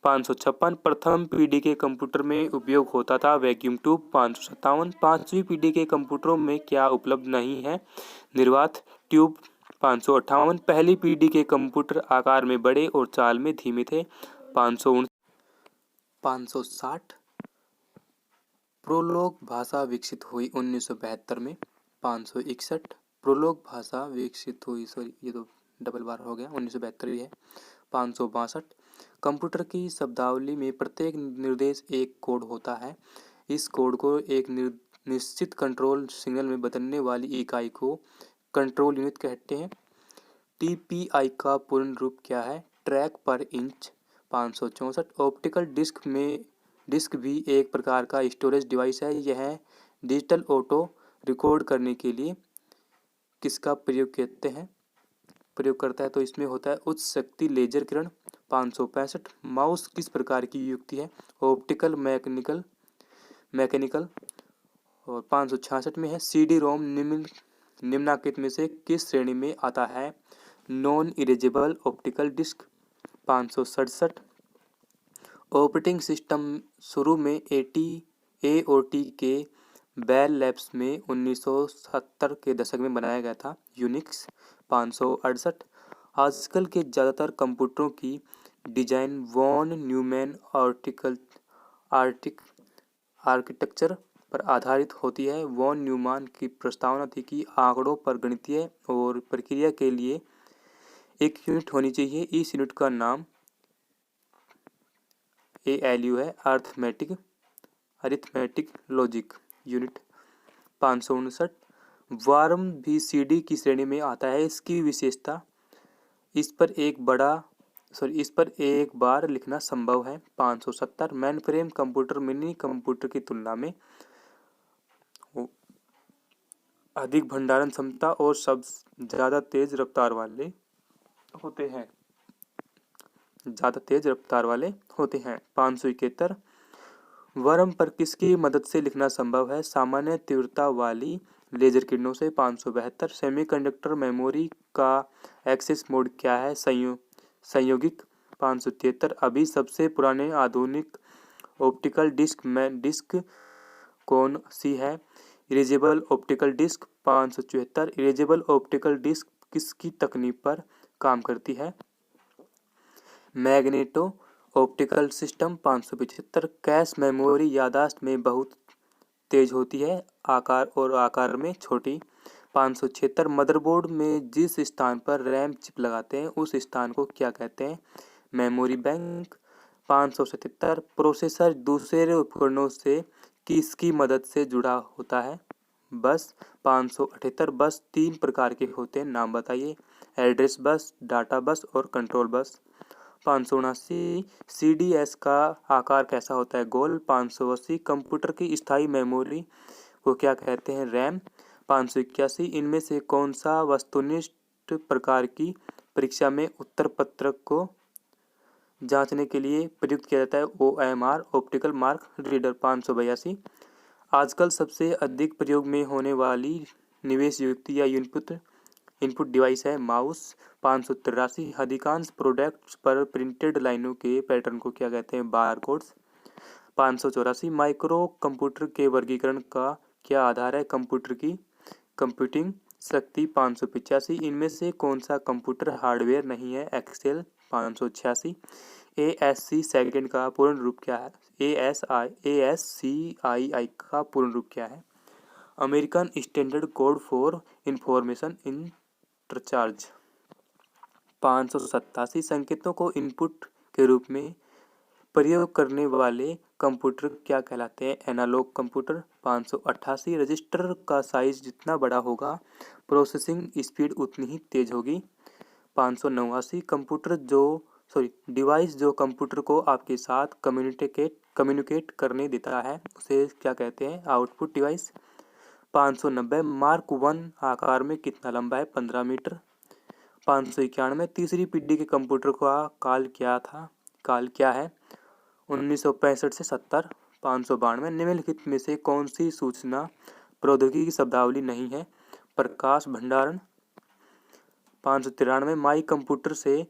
556 प्रथम पीढ़ी के कंप्यूटर में उपयोग होता था वैक्यूम ट्यूब। 557 पांचवी पीढ़ी के कंप्यूटरों में क्या उपलब्ध नहीं है? निर्वात ट्यूब। 558 पहली पीढ़ी के कंप्यूटर आकार में बड़े और चाल में धीमे थे। 560 प्रोलोग भाषा विकसित हुई 1972 में। 561 प्रोलोग भाषा विकसित हुई, ये तो डबल बार हो गया, 1972 ही है। 562 कंप्यूटर की शब्दावली में प्रत्येक निर्देश एक कोड होता है। इस कोड को एक निश्चित कंट्रोल सिग्नल में बदलने वाली इकाई को कंट्रोल यूनिट कहते हैं। TPI का पूर्ण रूप क्या है? ट्रैक पर इंच। 564 ऑप्टिकल डिस्क भी एक प्रकार का स्टोरेज डिवाइस है। यह डिजिटल ऑटो रिकॉर्ड करने के लिए किसका प्रयोग करता है? तो इसमें होता है उच्च शक्ति लेजर किरण। 565 माउस किस प्रकार की युक्ति है? Optical mechanical. और 566 में है CD-ROM निम्नलिखित में से किस श्रेणी में आता है? Non erasable optical disc. 567 operating system शुरू में AOT के बेल लैब्स में 1970 के दशक में बनाया गया था। यूनिक्स 568। आजकल के ज़्यादातर कंप्यूटरों की डिज़ाइन वॉन न्यूमैन आर्किटेक्चर पर आधारित होती है। वॉन न्यूमैन की प्रस्तावना थी कि आंकड़ों पर गणितीय और प्रक्रिया के लिए एक यूनिट होनी चाहिए। इस यूनिट का नाम ALU है, अरिथमेटिक लॉजिक यूनिट। 559। वार्म भी CD की श्रेणी में आता है। इसकी विशेषता इस पर एक बार लिखना संभव है। 570। मेनफ्रेम कंप्यूटर मिनी कंप्यूटर की तुलना में अधिक भंडारण क्षमता और सब ज़्यादा तेज रफ्तार वाले होते हैं। 571। वर्म पर किसकी मदद से लिखना संभव है? सामान्य तीव्रता वाली लेजर किरणों से। 572। सेमीकंडक्टर मेमोरी का एक्सेस मोड क्या है? संयोगिक। 573। अभी सबसे पुराने आधुनिक ऑप्टिकल डिस्क कौन सी है? Erasable optical disc. 574। Erasable optical disc किसकी तकनीक पर काम करती है? Magneto optical system. 575। Cache memory याददाश्त में बहुत तेज होती है, आकार में छोटी। 576। मदरबोर्ड में जिस स्थान पर रैम चिप लगाते हैं उस स्थान को क्या कहते हैं? Memory bank. 577। प्रोसेसर दूसरे उपकरणों से किसकी मदद से जुड़ा होता है? बस। 578। बस 3 प्रकार के होते हैं, नाम बताइए। एड्रेस बस, डाटा बस और कंट्रोल बस। 579। CDS का आकार कैसा होता है? गोल। 580। कंप्यूटर की स्थायी मेमोरी को क्या कहते हैं? रैम। 581। इनमें से कौन सा वस्तुनिष्ठ प्रकार की परीक्षा में उत्तर पत्रक को जांचने के लिए प्रयुक्त किया जाता है? OMR optical mark reader. 582। आजकल सबसे अधिक प्रयोग में होने वाली निवेश युक्ति या इनपुट डिवाइस है माउस। 583। अधिकांश प्रोडक्ट्स पर प्रिंटेड लाइनों के पैटर्न को क्या कहते हैं? बार कोड्स। 584। माइक्रो कंप्यूटर के वर्गीकरण का क्या आधार है? कंप्यूटर की कंप्यूटिंग शक्ति। 585। इनमें से कौन सा कंप्यूटर हार्डवेयर नहीं है? एक्सेल। 586। ASCII सेकंड का पूर्ण रूप क्या है? ASCII का पूर्ण रूप क्या है? American standard code for information interchange. 587। संकेतों को इनपुट के रूप में प्रयोग करने वाले कंप्यूटर क्या कहलाते हैं? Analogue computer. 588। रजिस्टर का साइज जितना बड़ा होगा प्रोसेसिंग स्पीड उतनी ही तेज होगी। 589। डिवाइस जो कंप्यूटर को आपके साथ कम्युनिकेट करने देता है उसे क्या कहते हैं? Output device. 590। मार्क 1 आकार में कितना लंबा है? 15 मीटर। 591। तीसरी पीढ़ी के कंप्यूटर का काल क्या है? 1965 से 70। 592। निम्नलिखित में से कौन सी सूचना प्रौद्योगिकी शब्दावली नहीं है? प्रकाश भंडारण। 593। माई कंप्यूटर से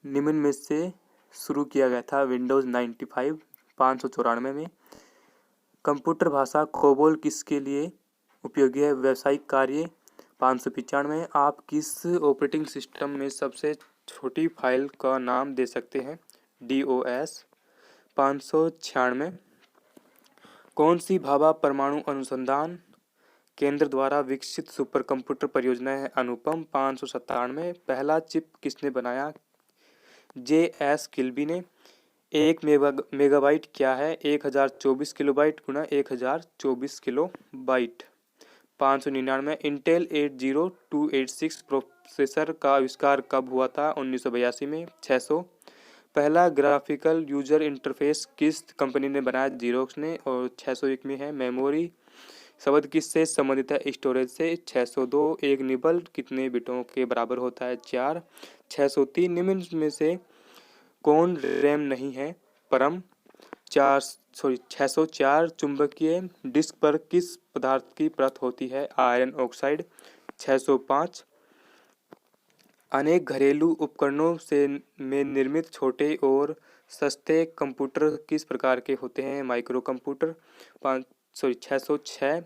निम्न में से शुरू किया गया था? विंडोज 95। 594 में कंप्यूटर भाषा कोबोल किसके लिए उपयोगी है? व्यावसायिक कार्य। 595। आप किस ऑपरेटिंग सिस्टम में सबसे छोटी फाइल का नाम दे सकते हैं? DOS। 596। कौन सी भाभा परमाणु अनुसंधान केंद्र द्वारा विकसित सुपर कंप्यूटर परियोजना है? अनुपम। 597। पहला चिप किसने बनाया? JS किल्बी ने। 1 मेगाबाइट क्या है? 1024 किलोबाइट गुणा 1024 किलोबाइट। 599। इंटेल 80286 प्रोसेसर का आविष्कार कब हुआ था? 1982 में। 600। पहला ग्राफिकल यूजर इंटरफेस किस कंपनी ने बनाया? जीरोक्स ने। और 601 में है मेमोरी शब्द किससे संबंधित है? स्टोरेज से। 602। एक निबल कितने बिटों के बराबर होता है? 4। 603। निम्न में से कौन रैम नहीं है? परम। 604। चुंबकीय डिस्क पर किस पदार्थ की परत होती है? Iron oxide. 605। अनेक घरेलू उपकरणों में निर्मित छोटे और सस्ते कंप्यूटर किस प्रकार के होते हैं? Micro computer. 606।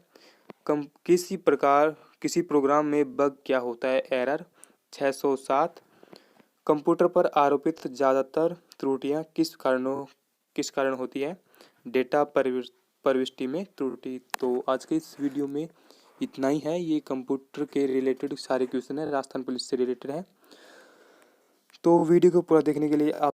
किसी प्रोग्राम में बग क्या होता है? एरर। 607। कंप्यूटर पर आरोपित ज़्यादातर त्रुटियां किस कारण होती है? डेटा प्रविष्टि में त्रुटि। तो आज के इस वीडियो में इतना ही है। ये कंप्यूटर के रिलेटेड सारे क्वेश्चन है, राजस्थान पुलिस से रिलेटेड है। तो वीडियो को पूरा देखने के लिए आप